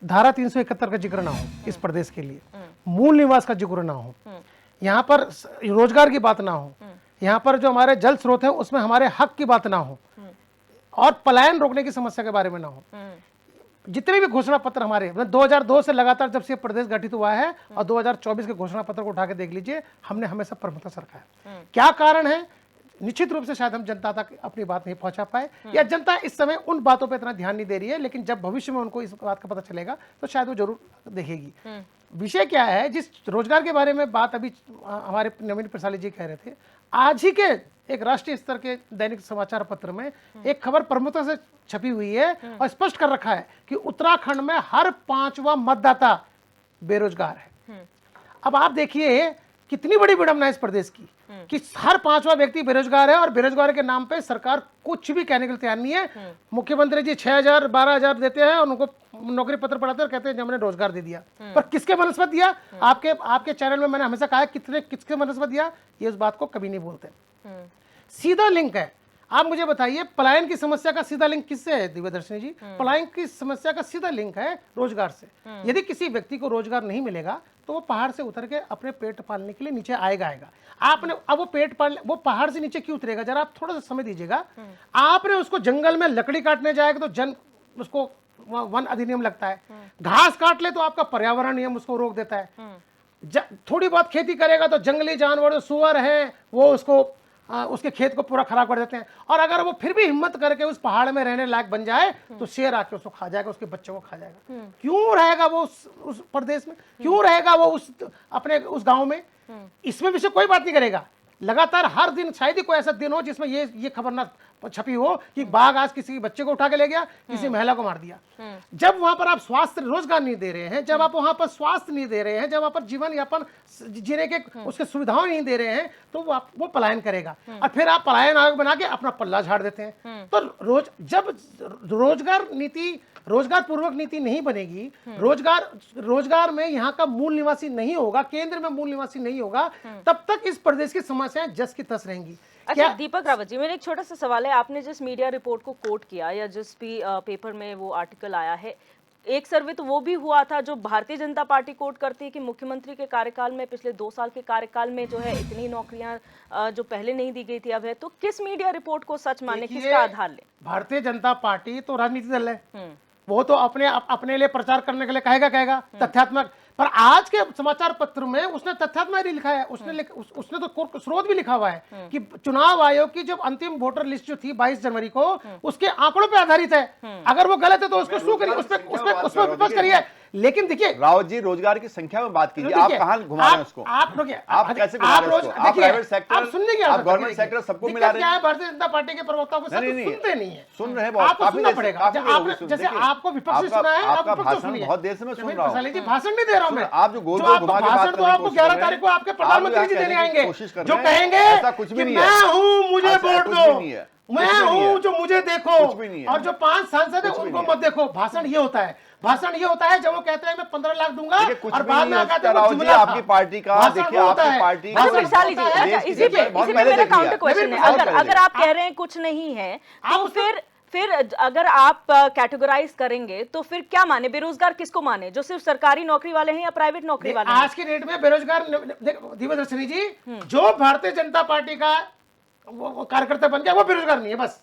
धारा 371 का जिक्र ना हो, इस प्रदेश के लिए मूल निवास का जिक्र ना हो, यहाँ पर रोजगार की बात ना हो, यहाँ पर जो हमारे जल स्रोत है उसमें हमारे हक की बात ना हो और पलायन रोकने की समस्या के बारे में ना हो। जितने भी घोषणा पत्र हमारे 2002 से लगातार जब से प्रदेश गठित हुआ है और 2024 के घोषणा पत्र को उठा के देख लीजिए, हमने हमेशा प्रमुखता से रखा है। क्या कारण है? निश्चित रूप से शायद हम जनता तक अपनी बात नहीं पहुंचा पाए या जनता इस समय उन बातों पे इतना ध्यान नहीं दे रही है, लेकिन जब भविष्य में उनको इस बात का पता चलेगा तो शायद वो जरूर देखेगी। विषय क्या है? जिस रोजगार के बारे में बात अभी हमारे नवीन प्रसाद जी कह रहे थे, आज ही के एक राष्ट्रीय स्तर के दैनिक समाचार पत्र में एक खबर प्रमुखता से छपी हुई है और स्पष्ट कर रखा है कि उत्तराखंड में हर 5वां मतदाता बेरोजगार है। अब आप देखिए कितनी बड़ी विडंबना है इस प्रदेश की कि हर 5वां व्यक्ति बेरोजगार है और बेरोजगार के नाम पे सरकार कुछ भी कहने के लिए तैयार नहीं है। मुख्यमंत्री जी 6,000 12,000 देते हैं और उनको नौकरी पत्र पढ़ाते हैं और कहते हैं हमने रोजगार दे दिया। पर किसके बनस्पत दिया? आपके चैनल में मैंने हमेशा कहा है किसके बनस्पत दिया, ये उस बात को कभी नहीं बोलते। सीधा लिंक है। आप मुझे बताइए पलायन की समस्या का सीधा लिंक किससे है दिव्य दर्शनी जी? पलायन की समस्या का सीधा लिंक है रोजगार से। यदि किसी व्यक्ति को रोजगार नहीं मिलेगा तो वो पहाड़ से उतर के अपने पेट पालने के लिए नीचे आएगा। आपने अब वो पहाड़ से नीचे क्यों उतरेगा? जरा आप थोड़ा सा समय दीजिएगा। आपने उसको जंगल में लकड़ी काटने जाएगा तो उसको वन अधिनियम लगता है। घास काट ले तो आपका पर्यावरण नियम उसको रोक देता है। थोड़ी बहुत खेती करेगा तो जंगली जानवर जो सुअर है वो उसके खेत को पूरा खराब कर देते हैं। और अगर वो फिर भी हिम्मत करके उस पहाड़ में रहने लायक बन जाए तो शेर आके उसको खा जाएगा, उसके बच्चों को खा जाएगा। क्यों रहेगा वो उस प्रदेश में? क्यों रहेगा वो उस गांव में? इसमें विषय कोई बात नहीं करेगा। लगातार हर दिन शायद ही कोई ऐसा दिन हो जिसमें ये खबर ना छपी हो कि बाघ आज किसी बच्चे को उठा के ले गया, किसी महिला को मार दिया। जब वहां पर आप स्वास्थ्य रोजगार नहीं दे रहे हैं, जब आप वहां पर स्वास्थ्य नहीं दे रहे हैं, जब वहां पर जीवन यापन जीने के उसके सुविधाएं नहीं दे रहे हैं तो वो पलायन करेगा। और फिर आप पलायन आयोग बना के अपना पल्ला झाड़ देते हैं। तो जब रोजगार पूर्वक नीति नहीं बनेगी, रोजगार में यहाँ का मूल निवासी नहीं होगा, केंद्र में मूल निवासी नहीं होगा, तब तक इस प्रदेश की समस्याएं जस की तस रहेंगी। अच्छा दीपक रावत जी, मेरा एक छोटा सा सवाल है। आपने जिस मीडिया रिपोर्ट को कोट किया या जिस भी पेपर में वो आर्टिकल आया है, एक सर्वे तो वो भी हुआ था जो भारतीय जनता पार्टी कोट करती है कि मुख्यमंत्री के कार्यकाल में, पिछले 2 साल के कार्यकाल में जो है इतनी नौकरियां जो पहले नहीं दी गई थी अब है। तो किस मीडिया रिपोर्ट को सच माने, देखिए, किसका आधार ले? भारतीय जनता पार्टी तो राजनीतिक दल है, वो तो अपने लिए प्रचार करने के लिए कहेगा तथ्यात्मक। पर आज के समाचार पत्र में उसने तथ्यात्मक ही लिखा है, उसने तो स्रोत भी लिखा हुआ है कि चुनाव आयोग की जो अंतिम वोटर लिस्ट जो थी 22 जनवरी को, उसके आंकड़ों पे आधारित है। अगर वो गलत है तो उसको शू करिए, उसमें विपक्ष करिए। लेकिन देखिए रावत जी, रोजगार की संख्या में बात कीजिए, आप कहां घुमा रहे हैं उसको? आप रुकिए, आप कैसे घुमा रहे हैं उसको? आप प्राइवेट सेक्टर, आप सुनने की आप गवर्नमेंट सेक्टर सबको मिला रहे हैं। भारतीय जनता पार्टी के प्रवक्ता को सुनते नहीं है, सुन रहे हैं बहुत, आपको सुनना पड़ेगा। जैसे आपको विपक्ष से सुना है, आपका भाषण बहुत देर से मैं सुन रहा हूँ। भाषण नहीं दे रहा हूँ मैं, आप जो गोल गोल घुमा के बात भाषण तो आपको 11 तारीख को आपके प्रधानमंत्री जी देने आएंगे, जो कहेंगे ऐसा कुछ भी नहीं है, मैं हूँ मुझे वोट दो, मैं हूँ जो मुझे देखो, कुछ भी नहीं है। और जो 5 सांसद है उनको मत देखो। भाषण ये होता है, भाषण ये होता है जब वो कहते हैं मैं 15 लाख दूंगा और बाद में कहते हैं वो जुमला था। आपकी पार्टी का देखिए, आपकी पार्टी अच्छा वैशाली जी, अच्छा इसी पे मेरा काउंटर क्वेश्चन है, अगर आप कह रहे हैं कुछ नहीं है तो फिर अगर आप कैटेगराइज करेंगे तो फिर क्या माने? बेरोजगार किसको माने, जो सिर्फ सरकारी नौकरी वाले हैं या प्राइवेट नौकरी वाले हैं? आज की डेट में बेरोजगार, दिव्यदर्शनी जी, जो भारतीय जनता पार्टी का वो कार्यकर्ता बन गया वो बेरोजगार नहीं है, बस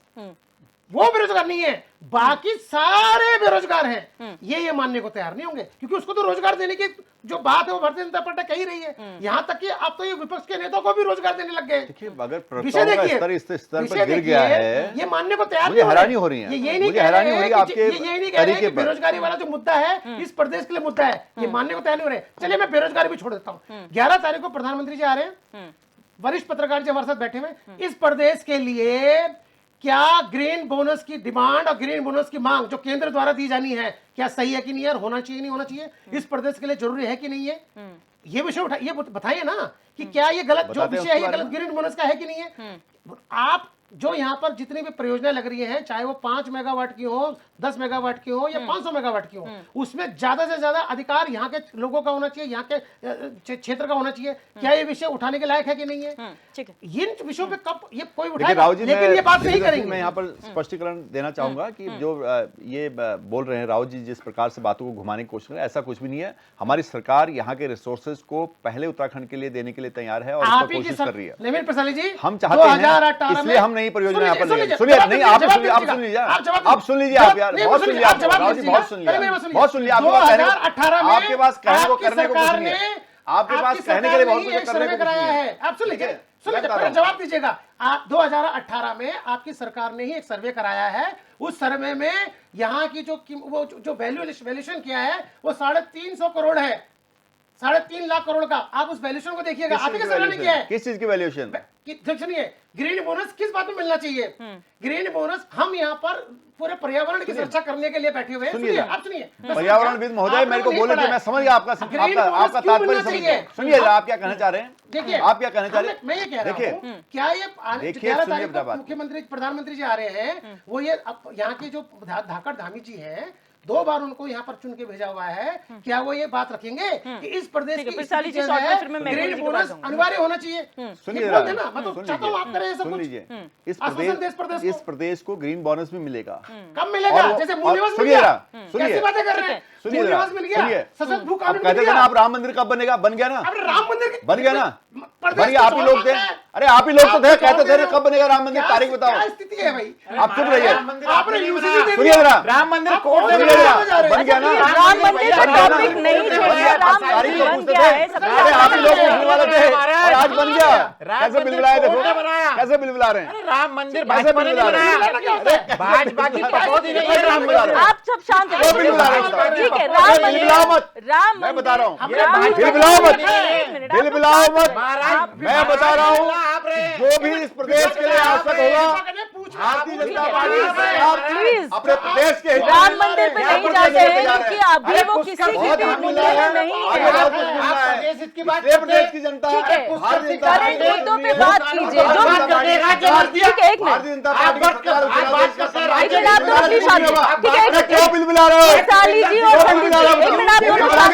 वो बेरोजगार नहीं है, बाकी सारे बेरोजगार हैं। ये मानने को तैयार नहीं होंगे, क्योंकि उसको तो रोजगार देने की जो बात है वो भारतीय जनता पार्टी कह ही रही है। यहाँ तक कि अब तो ये विपक्ष के नेताओं को भी रोजगार देने लग गए। देखिए, अगर प्रवक्ताओं का स्तर इस स्तर पर गिर गया है, ये मानने को तैयार मुझे हैरानी हो रही है। ये नहीं मुझे हैरानी हो रही है आपके ये नहीं कह रहे हैं कि बेरोजगारी वाला जो मुद्दा है इस प्रदेश के लिए मुद्दा है, ये मानने को तैयार नहीं हो रहे। चलिए मैं बेरोजगारी भी छोड़ देता हूँ। 11 तारीख को प्रधानमंत्री जी आ रहे हैं, वरिष्ठ पत्रकार जी हमारे साथ बैठे हुए। इस प्रदेश के लिए क्या ग्रीन बोनस की डिमांड और ग्रीन बोनस की मांग जो केंद्र द्वारा दी जानी है, क्या सही है कि नहीं है, होना चाहिए नहीं होना चाहिए, इस प्रदेश के लिए जरूरी है कि नहीं है? ये विषय उठा, ये बताइए ना कि क्या ये गलत जो विषय है ये गलत ग्रीन बोनस का है कि नहीं है? आप जो यहाँ पर जितनी भी परियोजनाएं लग रही हैं, चाहे वो 5 मेगावाट की हो, 10 मेगावाट की हो या 500 मेगावाट की हो, उसमें ज्यादा से ज्यादा अधिकार यहाँ के लोगों का होना चाहिए, यहाँ के क्षेत्र का होना चाहिए। क्या ये विषय उठाने के लायक है कि नहीं है? ठीक है, इन विषयों पे कब ये कोई देखिए राहुल जी, लेकिन ये बात नहीं करेंगे। मैं यहाँ पर स्पष्टीकरण देना चाहूंगा कि जो ये बोल रहे हैं राहुल जी, जिस प्रकार से बातों को घुमाने की कोशिश कर रहे हैं, ऐसा कुछ भी नहीं है। हमारी सरकार यहाँ के रिसोर्सेज को पहले उत्तराखंड के लिए देने के लिए तैयार है और इस पर कोशिश कर रही है। नवीन प्रसाद जी, हम चाहते हैं, इसलिए हम नई परियोजना यहाँ पर सुनिए, नहीं आप सुन लीजिए, आप सुन लीजिए, आप यार बहुत सुन लिया, बहुत सुन लिया, बहुत सुन लिया। आपके पास कहने को करने को कुछ नहीं है, आपके पास कहने के लिए बहुत कुछ करने को कुछ नहीं है। आप सुन लीजिए, जवाब दीजिएगा। 2018 में आपकी सरकार ने ही एक सर्वे कराया है, उस सर्वे में यहाँ की जो वैल्यूएशन किया है वो 350 करोड़ है, 3.5 लाख करोड़ का। आप उस वैल्यूएशन को देखिएगा, आप ही सरकार ने किया है। किस चीज की वैल्यूएशन? सुनिए, ग्रीन बोनस किस बात में मिलना चाहिए? ग्रीन बोनस हम यहाँ पर पूरे पर्यावरण की सुरक्षा करने के लिए बैठे हुए हैं। सुनिए, आप सुनिए, पर्यावरणविद महोदय, मेरे को बोले थे, मैं समझ गया आपका तात्पर्य समझ गया। सुनिए, आप क्या कहना चाह रहे हैं? देखिए, आप क्या कहना चाह रहे हैं? मैं ये कह रहा हूं, क्या ये 11 तारीख को मुख्यमंत्री प्रधानमंत्री जी आ रहे हैं, वो ये यहाँ के जो धाकड़ धामी जी हैं, 2 बार उनको यहाँ पर चुन के भेजा हुआ है, क्या वो ये बात रखेंगे कि इस प्रदेश की ग्रीन बोनस अनिवार्य होना चाहिए? सुनिए, इस प्रदेश को ग्रीन बोनस भी मिलेगा। कब मिलेगा? जैसे मूल निवास मिल गया, कैसी बातें कर रहे हैं? सुनिए, मिल गया, सशक्त भू कानून कहते थे ना आप राम मंदिर कब बनेगा, बन गया ना? अब राम मंदिर बन गया ना? बन गया, आप ही लोग थे, अरे आप ही लोग तो थे, कहते थे कब बनेगा राम मंदिर, तारीख बताओ। क्या स्थिति है भाई? आप चुप रहिए, आपने यूसीसी दे सुनिए जरा, राम मंदिर बन गया ना? राम मंदिर का टॉपिक नहीं छोड़िए, राम मंदिर बन गया है, अरे आप ही लोग पूछने वाले थे और आज बन गया। कैसे बिल बुलाए? देखो कैसे बिल बुला रहे हैं। राम मंदिर भाजपा ने बनाया, भाजपा की कटौती नहीं है राम मंदिर। आप सब शांत वो बिल बुला रहे हैं। ठीक है, राम बिल बुलाओ मत, राम मैं बता रहा हूँ, राम बिल बुलाओ मत, एक मिनट, बिल बुलाओ मत, महाराज मैं बता रहा हूँ, आप रहे जो भी इस प्रदेश के लिए आवश्यक होगा, भारतीय जनता पार्टी सरकार प्लीज अपने प्रदेश के राम मंदिर पे नहीं जाते हैं, क्योंकि अभी वो किसी की भी मुद्दे में नहीं है। प्रदेश की जनता, ठीक है, भारतीय जनता करंट मुद्दों पे बात कीजिए। जो ठीक है, एक मिनट, जनता पार्टी लेकिन आप दोनों प्लीज शांत, ठीक है, क्यों बिल बुला रहे हो? वैशाली जी और संदीप जी, एक मिनट आप दोनों शांत,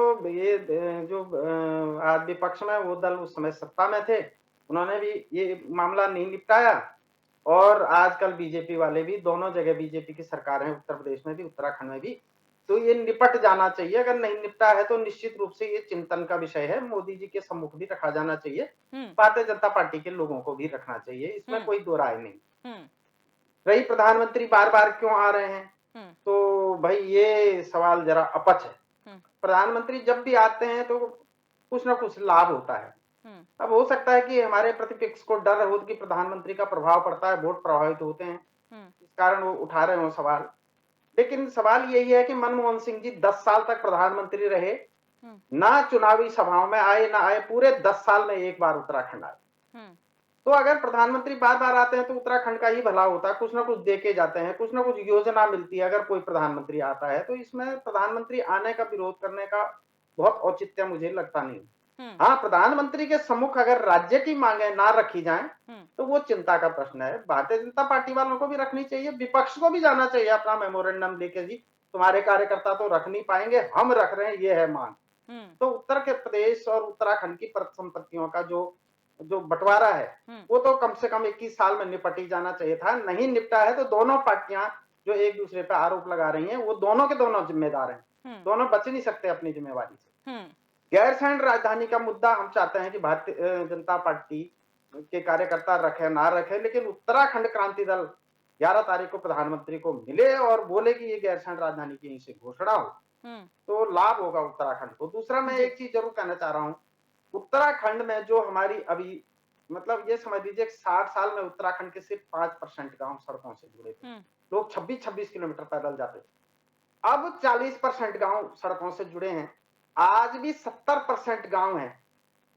तो ये जो आज विपक्ष में वो दल उस समय सत्ता में थे, उन्होंने भी ये मामला नहीं निपटाया। और आजकल बीजेपी वाले भी, दोनों जगह बीजेपी की सरकार है, उत्तर प्रदेश में भी उत्तराखंड में भी, तो ये निपट जाना चाहिए। अगर नहीं निपटा है तो निश्चित रूप से ये चिंतन का विषय है, मोदी जी के सम्मुख भी रखा जाना चाहिए, भारतीय जनता पार्टी के लोगों को भी रखना चाहिए, इसमें कोई दो राय नहीं। रही प्रधानमंत्री बार बार क्यों आ रहे हैं, तो भाई ये सवाल जरा अपच है। प्रधानमंत्री जब भी आते हैं तो कुछ ना कुछ लाभ होता है। अब हो सकता है कि हमारे प्रतिपक्ष को डर हो कि प्रधानमंत्री का प्रभाव पड़ता है, वोट प्रभावित होते हैं, इस कारण वो उठा रहे हो सवाल। लेकिन सवाल यही है कि मनमोहन सिंह जी 10 साल तक प्रधानमंत्री रहे, ना चुनावी सभाओं में आए ना आए, पूरे 10 साल में एक बार उत्तराखंड आए। तो अगर प्रधानमंत्री बार बार आते हैं तो उत्तराखंड का ही भला होता है, कुछ ना कुछ दे के जाते हैं, कुछ ना कुछ योजना मिलती है अगर कोई प्रधानमंत्री आता है, तो इसमें प्रधानमंत्री आने का विरोध करने का बहुत औचित्य मुझे लगता नहीं। हाँ, प्रधानमंत्री के सम्मुख अगर राज्य की मांगे ना रखी जाएं तो वो चिंता का प्रश्न है। भारतीय जनता पार्टी वालों को भी रखनी चाहिए, विपक्ष को भी जाना चाहिए अपना मेमोरेंडम लेके, जी तुम्हारे कार्यकर्ता तो रख नहीं पाएंगे, हम रख रहे हैं, ये है मांग। तो उत्तर के प्रदेश और उत्तराखंड की संपत्तियों का जो जो बंटवारा है वो तो कम से कम 21 साल में निपट ही जाना चाहिए था। नहीं निपटा है तो दोनों पार्टियां जो एक दूसरे पे आरोप लगा रही हैं वो दोनों के दोनों जिम्मेदार हैं, दोनों बच नहीं सकते अपनी जिम्मेवारी से। गैरसैंण राजधानी का मुद्दा हम चाहते हैं कि भारतीय जनता पार्टी के कार्यकर्ता रखे ना रखे, लेकिन उत्तराखंड क्रांति दल 11 तारीख को प्रधानमंत्री को मिले और बोले कि ये गैरसैंण राजधानी की यहीं से घोषणा हो तो लाभ होगा उत्तराखंड को। दूसरा मैं एक चीज जरूर कहना चाह रहा हूँ, उत्तराखंड में जो हमारी अभी मतलब ये समझ लीजिए 60 साल में उत्तराखंड के सिर्फ 5% गांव सड़कों से जुड़े थे, लोग 26-26 किलोमीटर पैदल जाते थे। अब 40% गांव सड़कों से जुड़े हैं, आज भी 70% गांव हैं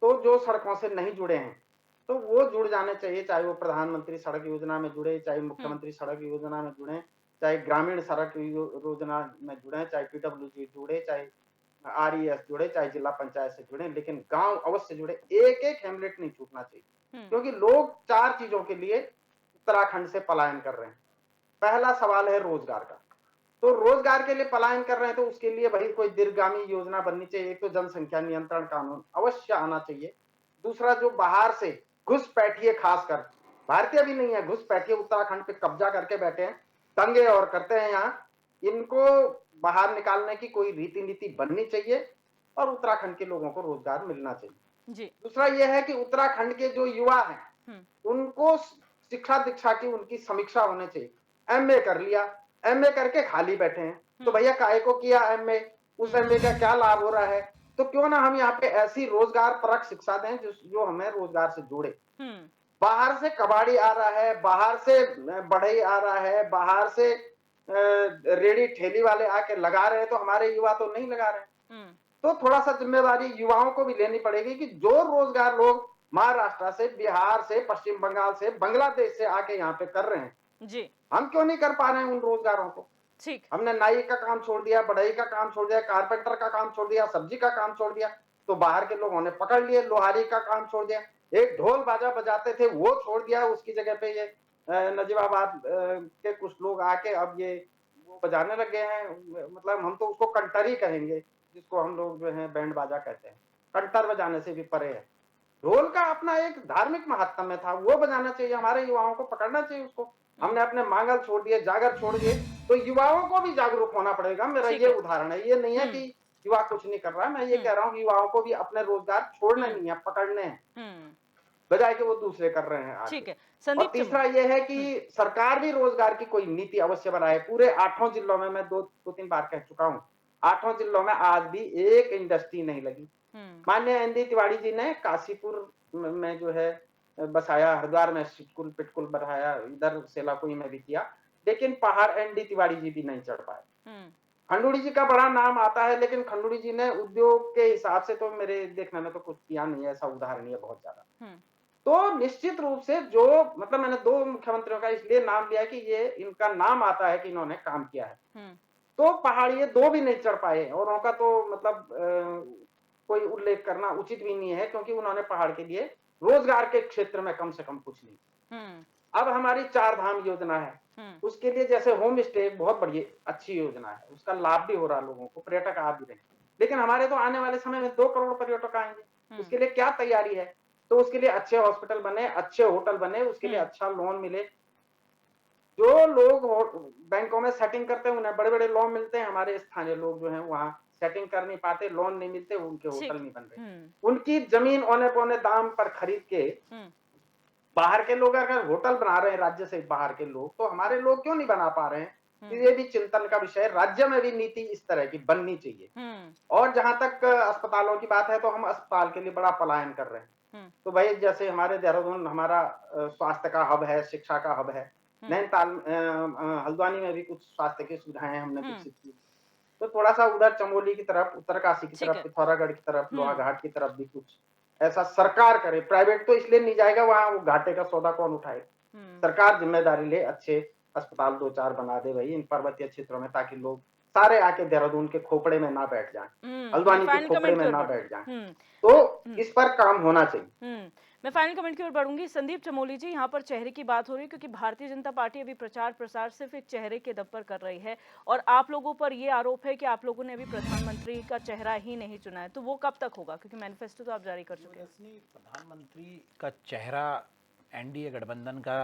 तो जो सड़कों से नहीं जुड़े हैं, तो वो जुड़ जाने चाहिए, चाहे वो प्रधानमंत्री सड़क योजना में जुड़े, चाहे मुख्यमंत्री सड़क योजना में जुड़े, चाहे ग्रामीण सड़क योजना में जुड़े, चाहे पीडब्ल्यूजी जुड़े, चाहे आरईएस जुड़े, चाहे जिला पंचायत से जुड़े, लेकिन गांव अवश्य जुड़े। एक एक हेमलेट नहीं छूटना चाहिए, क्योंकि लोग 4 चीजों के लिए उत्तराखंड से पलायन कर रहे हैं। पहला सवाल है रोजगार का, तो रोजगार के लिए पलायन कर रहे हैं तो उसके लिए भाई कोई दीर्घगामी योजना बननी चाहिए। एक तो जनसंख्या नियंत्रण कानून अवश्य आना चाहिए। दूसरा, जो बाहर से घुसपैठिए, खासकर भारतीय भी नहीं है, घुसपैठिए उत्तराखंड पे कब्जा करके बैठे हैं, दंगे और करते हैं यहाँ, इनको बाहर निकालने की कोई रीति नीति बननी चाहिए और उत्तराखंड के लोगों को रोजगार मिलना चाहिए जी। दूसरा यह है कि उत्तराखंड के जो युवा हैं उनको शिक्षा दीक्षा की उनकी समीक्षा होनी चाहिए। एमए कर लिया, एमए करके खाली बैठे हैं, तो भैया काहे को किया एमए, उस एमए का क्या लाभ हो रहा है? तो क्यों ना हम यहाँ पे ऐसी रोजगार परक शिक्षा दें जो हमें रोजगार से जोड़े। बाहर से कबाड़ी आ रहा है, बाहर से बढ़ई आ रहा है, बाहर से रेडी ठेली वाले आके लगा रहे हैं, तो हमारे युवा तो नहीं लगा रहे। तो थोड़ा सा जिम्मेवारी युवाओं को भी लेनी पड़ेगी कि जो रोजगार लोग महाराष्ट्र से, बिहार से, पश्चिम बंगाल से, बांग्लादेश से आके यहाँ पे कर रहे हैं जी, हम क्यों नहीं कर पा रहे हैं उन रोजगारों को? ठीक, हमने नाई का काम छोड़ दिया, बढ़ई का काम छोड़ दिया, कारपेंटर का काम छोड़ दिया, सब्जी का काम छोड़ दिया, तो बाहर के लोगों ने पकड़ लिए। लोहारी का काम छोड़ दिया, एक ढोल बाजा बजाते थे वो छोड़ दिया, उसकी जगह पे ये नजीबाबाद के कुछ लोग आके अब ये वो बजाने लग गए हैं। मतलब हम तो उसको कंटरी कहेंगे, जिसको हम लोग जो है बैंड बाजा कहते हैं, कंटर बजाने से भी परे है। ढोल का अपना एक धार्मिक महत्व था, वो बजाना चाहिए, हमारे युवाओं को पकड़ना चाहिए उसको। हमने अपने मांगल छोड़ दिए, जागर छोड़ दिए, तो युवाओं को भी जागरूक होना पड़ेगा। मेरा ये उदाहरण है, ये नहीं है कि युवा कुछ नहीं कर रहा है, मैं ये कह रहा हूँ युवाओं को भी अपने रोजगार छोड़ने नहीं है, पकड़ने हैं, बजाय कि वो दूसरे कर रहे हैं। ठीक है संदीप। और तीसरा ये है कि सरकार भी रोजगार की कोई नीति अवश्य बनाए। पूरे 8 जिलों में, मैं 2-3 बार कह चुका हूँ, 8 जिलों में आज भी एक इंडस्ट्री नहीं लगी। माननीय एनडी तिवारी जी ने काशीपुर में जो है बसाया, हरिद्वार में सिटकुल पिटकुल बढ़ाया, इधर सेलाकुई में भी किया, लेकिन पहाड़ एनडी तिवारी जी भी नहीं चढ़ पाए। खंडूड़ी जी का बड़ा नाम आता है, लेकिन खंडूड़ी जी ने उद्योग के हिसाब से तो मेरे देखने में तो कुछ किया नहीं है, ऐसा उदाहरण है बहुत ज्यादा। तो निश्चित रूप से जो मतलब मैंने 2 मुख्यमंत्रियों का इसलिए नाम लिया कि ये इनका नाम आता है कि इन्होंने काम किया है। तो पहाड़ी 2 भी नहीं चढ़ पाए, और उनका तो मतलब कोई उल्लेख करना उचित भी नहीं है, क्योंकि उन्होंने पहाड़ के लिए रोजगार के क्षेत्र में कम से कम कुछ नहीं। अब हमारी 4 धाम योजना है, उसके लिए जैसे होम स्टे बहुत बड़ी अच्छी योजना है, उसका लाभ भी हो रहा है लोगों को, पर्यटक आ भी रहे, लेकिन हमारे तो आने वाले समय में 2 करोड़ पर्यटक आएंगे, उसके लिए क्या तैयारी है? तो उसके लिए अच्छे हॉस्पिटल बने, अच्छे होटल बने, उसके लिए अच्छा लोन मिले। जो लोग बैंकों में सेटिंग करते हैं उन्हें बड़े बड़े लोन मिलते हैं, हमारे स्थानीय लोग जो हैं वहां सेटिंग कर नहीं पाते, लोन नहीं मिलते, उनके होटल नहीं बन रहे। उनकी जमीन औने पौने दाम पर खरीद के बाहर के लोग अगर होटल बना रहे हैं राज्य से बाहर के लोग, तो हमारे लोग क्यों नहीं बना पा रहे हैं? ये भी चिंतन का विषय है। राज्य में भी नीति इस तरह की बननी चाहिए। और जहां तक अस्पतालों की बात है, तो हम अस्पताल के लिए बड़ा पलायन कर रहे हैं। तो भाई जैसे हमारे देहरादून हमारा स्वास्थ्य का हब है, शिक्षा का हब है। नैनीताल हल्द्वानी में भी कुछ स्वास्थ्य की सुविधाएं हमने विकसित की। तो थोड़ा सा उधर चमोली की तरफ, उत्तरकाशी की ठीक तरफ, है। पिथौरागढ़ की तरफ, लोहाघाट की तरफ भी कुछ ऐसा सरकार करे। प्राइवेट तो इसलिए नहीं जाएगा, वहां वो घाटे का सौदा कौन उठाएगा। सरकार जिम्मेदारी ले, अच्छे अस्पताल 2-4 बना दे भाई इन पर्वतीय क्षेत्रों में, ताकि लोग सारे आके देहरादून के खोपड़े में ना बैठ जाएं, हल्द्वानी के फाइनल खोपड़े कमेंट में की ओर ना बढ़ूं। बैठ जाएं। तो इस पर काम होना चाहिए। मैं फाइनल कमेंट की ओर बढ़ूंगी। संदीप चमोली जी, यहाँ पर चेहरे की बात हो रही है क्योंकि भारतीय जनता पार्टी अभी प्रचार प्रसार सिर्फ एक चेहरे के दम पर कर रही है और आप लोगों पर ये आरोप है कि आप लोगों ने अभी प्रधानमंत्री का चेहरा ही नहीं चुना है। तो वो कब तक होगा, क्योंकि मैनिफेस्टो तो आप जारी कर चुके हैं। प्रधानमंत्री का चेहरा एनडीए गठबंधन का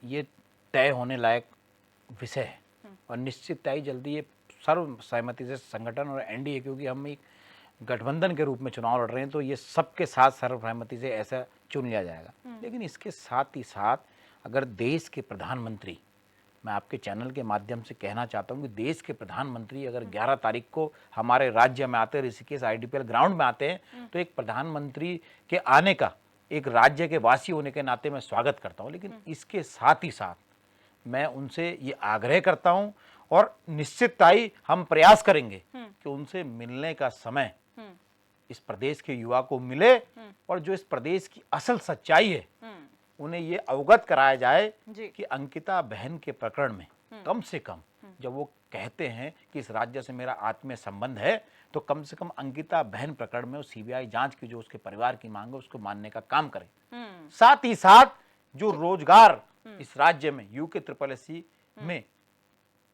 ये तय होने लायक विषय है और निश्चित तय जल्दी ये सर्व सहमति से संगठन और एनडीए, क्योंकि हम एक गठबंधन के रूप में चुनाव लड़ रहे हैं, तो ये सबके साथ सर्वसहमति से ऐसा चुन लिया जाएगा। लेकिन इसके साथ ही साथ अगर देश के प्रधानमंत्री, मैं आपके चैनल के माध्यम से कहना चाहता हूँ कि देश के प्रधानमंत्री अगर 11 तारीख को हमारे राज्य में आते हैं, ऋषिकेश आईडीपीएल ग्राउंड में आते हैं, तो एक प्रधानमंत्री के आने का एक राज्य के वासी होने के नाते मैं स्वागत करता हूँ। लेकिन इसके साथ ही साथ मैं उनसे ये आग्रह करता हूं और निश्चितता ही हम प्रयास करेंगे कि उनसे मिलने का समय इस प्रदेश के युवा को मिले और जो इस प्रदेश की असल सच्चाई है उन्हें ये अवगत कराया जाए कि अंकिता बहन के प्रकरण में कम से कम जब वो कहते हैं कि इस राज्य से मेरा आत्मीय संबंध है, तो कम से कम अंकिता बहन प्रकरण में सीबीआई जांच की जो उसके परिवार की मांग है उसको मानने का काम करें। साथ ही साथ जो रोजगार इस राज्य में यूके SSSC में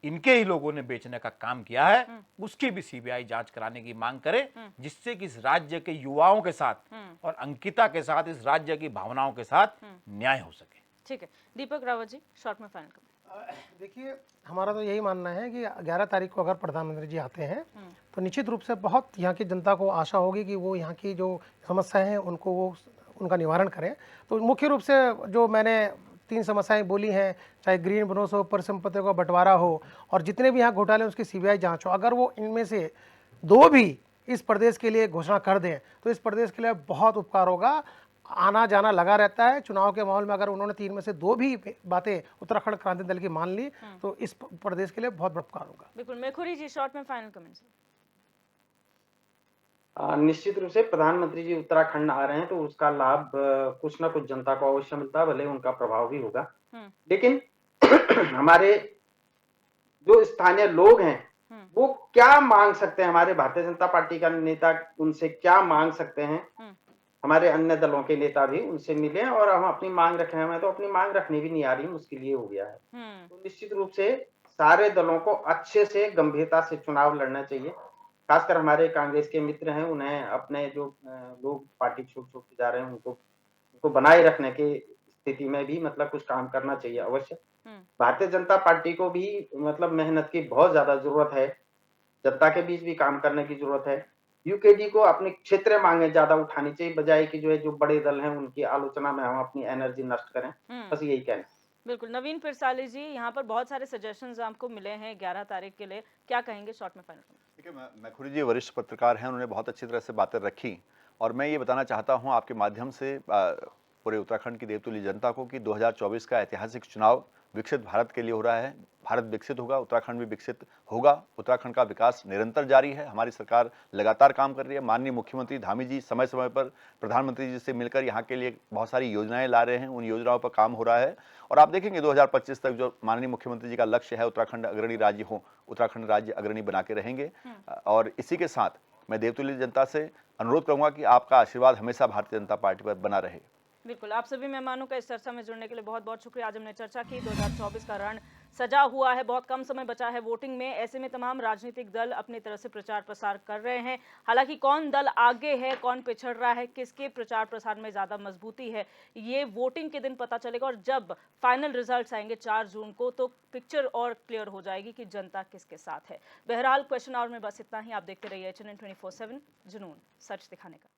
इनके ही लोगों ने बेचने का काम किया है, उसकी भी सीबीआई जांच कराने की मांग करे, जिससे कि इस राज्य के युवाओं के साथ और अंकिता के साथ, इस राज्य की भावनाओं के साथ न्याय हो सके। ठीक है, दीपक रावत जी, शॉर्ट में फाइनल कमेंट। देखिए, हमारा तो यही मानना है कि 11 तारीख को अगर प्रधानमंत्री जी आते हैं तो निश्चित रूप से बहुत यहाँ की जनता को आशा होगी कि वो यहाँ की जो समस्याएं हैं उनको वो उनका निवारण करें। तो मुख्य रूप से जो मैंने 3 समस्याएं बोली हैं, चाहे ग्रीन बोनस हो, परिसंपत्तियों का बंटवारा हो और जितने भी यहाँ घोटाले उसकी सीबीआई जांच हो, अगर वो इनमें से 2 भी इस प्रदेश के लिए घोषणा कर दें तो इस प्रदेश के लिए बहुत उपकार होगा। आना जाना लगा रहता है चुनाव के माहौल में, अगर उन्होंने 3 में से 2 भी बातें उत्तराखंड क्रांति दल की मान ली तो इस प्रदेश के लिए बहुत बड़ा उपकार होगा। बिल्कुल, मेखुरी जी, शॉर्ट में फाइनल कमेंट। निश्चित रूप से प्रधानमंत्री जी उत्तराखंड आ रहे हैं तो उसका लाभ कुछ ना कुछ जनता को अवश्य मिलता है, भले उनका प्रभाव भी होगा। लेकिन हमारे जो स्थानीय लोग हैं वो क्या मांग सकते हैं, हमारे भारतीय जनता पार्टी का नेता उनसे क्या मांग सकते हैं, हमारे अन्य दलों के नेता भी उनसे मिले और हम अपनी मांग रखें। हमें तो अपनी मांग रखनी भी नहीं आ रही, मुश्किल ये हो गया है। तो निश्चित रूप से सारे दलों को अच्छे से गंभीरता से चुनाव लड़ना चाहिए। खासकर हमारे कांग्रेस के मित्र हैं, उन्हें अपने जो लोग पार्टी छोड़ के जा रहे हैं उनको बनाए रखने की स्थिति में भी मतलब कुछ काम करना चाहिए अवश्य। भारतीय जनता पार्टी को भी मतलब मेहनत की बहुत ज्यादा जरूरत है, जनता के बीच भी काम करने की जरूरत है। यूकेडी को अपनी क्षेत्रीय मांगे ज्यादा उठानी चाहिए, बजाय कि जो बड़े दल हैं उनकी आलोचना में हम अपनी एनर्जी नष्ट करें। बस यही कहना। बिल्कुल, नवीन पिरसाली जी, यहाँ पर बहुत सारे सजेशंस आपको मिले हैं 11 तारीख के लिए, क्या कहेंगे शॉर्ट में फाइनल? देखिए, मैखुरी जी वरिष्ठ पत्रकार हैं, उन्होंने बहुत अच्छी तरह से बातें रखी और मैं ये बताना चाहता हूँ आपके माध्यम से पूरे उत्तराखंड की देवतुल्य जनता को कि 2024 का ऐतिहासिक चुनाव विकसित भारत के लिए हो रहा है। भारत विकसित होगा, उत्तराखंड भी विकसित होगा। उत्तराखंड का विकास निरंतर जारी है, हमारी सरकार लगातार काम कर रही है। माननीय मुख्यमंत्री धामी जी समय समय पर प्रधानमंत्री जी से मिलकर यहाँ के लिए बहुत सारी योजनाएं ला रहे हैं, उन योजनाओं पर काम हो रहा है और आप देखेंगे 2025 तक जो माननीय मुख्यमंत्री जी का लक्ष्य है, उत्तराखंड अग्रणी राज्य हो, उत्तराखंड राज्य अग्रणी बना के रहेंगे। और इसी के साथ मैं देवतुल्य जनता से अनुरोध करूंगा कि आपका आशीर्वाद हमेशा भारतीय जनता पार्टी पर बना रहे। बिल्कुल, आप सभी मेहमानों का इस चर्चा में जुड़ने के लिए बहुत बहुत शुक्रिया। आज हमने चर्चा की 2024 का रण सजा हुआ है, बहुत कम समय बचा है वोटिंग में, ऐसे में तमाम राजनीतिक दल अपनी तरह से प्रचार प्रसार कर रहे हैं। हालांकि कौन दल आगे है, कौन पिछड़ रहा है, किसके प्रचार प्रसार में ज्यादा मजबूती है, ये वोटिंग के दिन पता चलेगा और जब फाइनल रिजल्ट आएंगे 4 जून को तो पिक्चर और क्लियर हो जाएगी कि जनता किसके साथ है। बहरहाल क्वेश्चन आवर में बस इतना ही। आप देखते रहिए HNN 24/7, जुनून सच दिखाने का।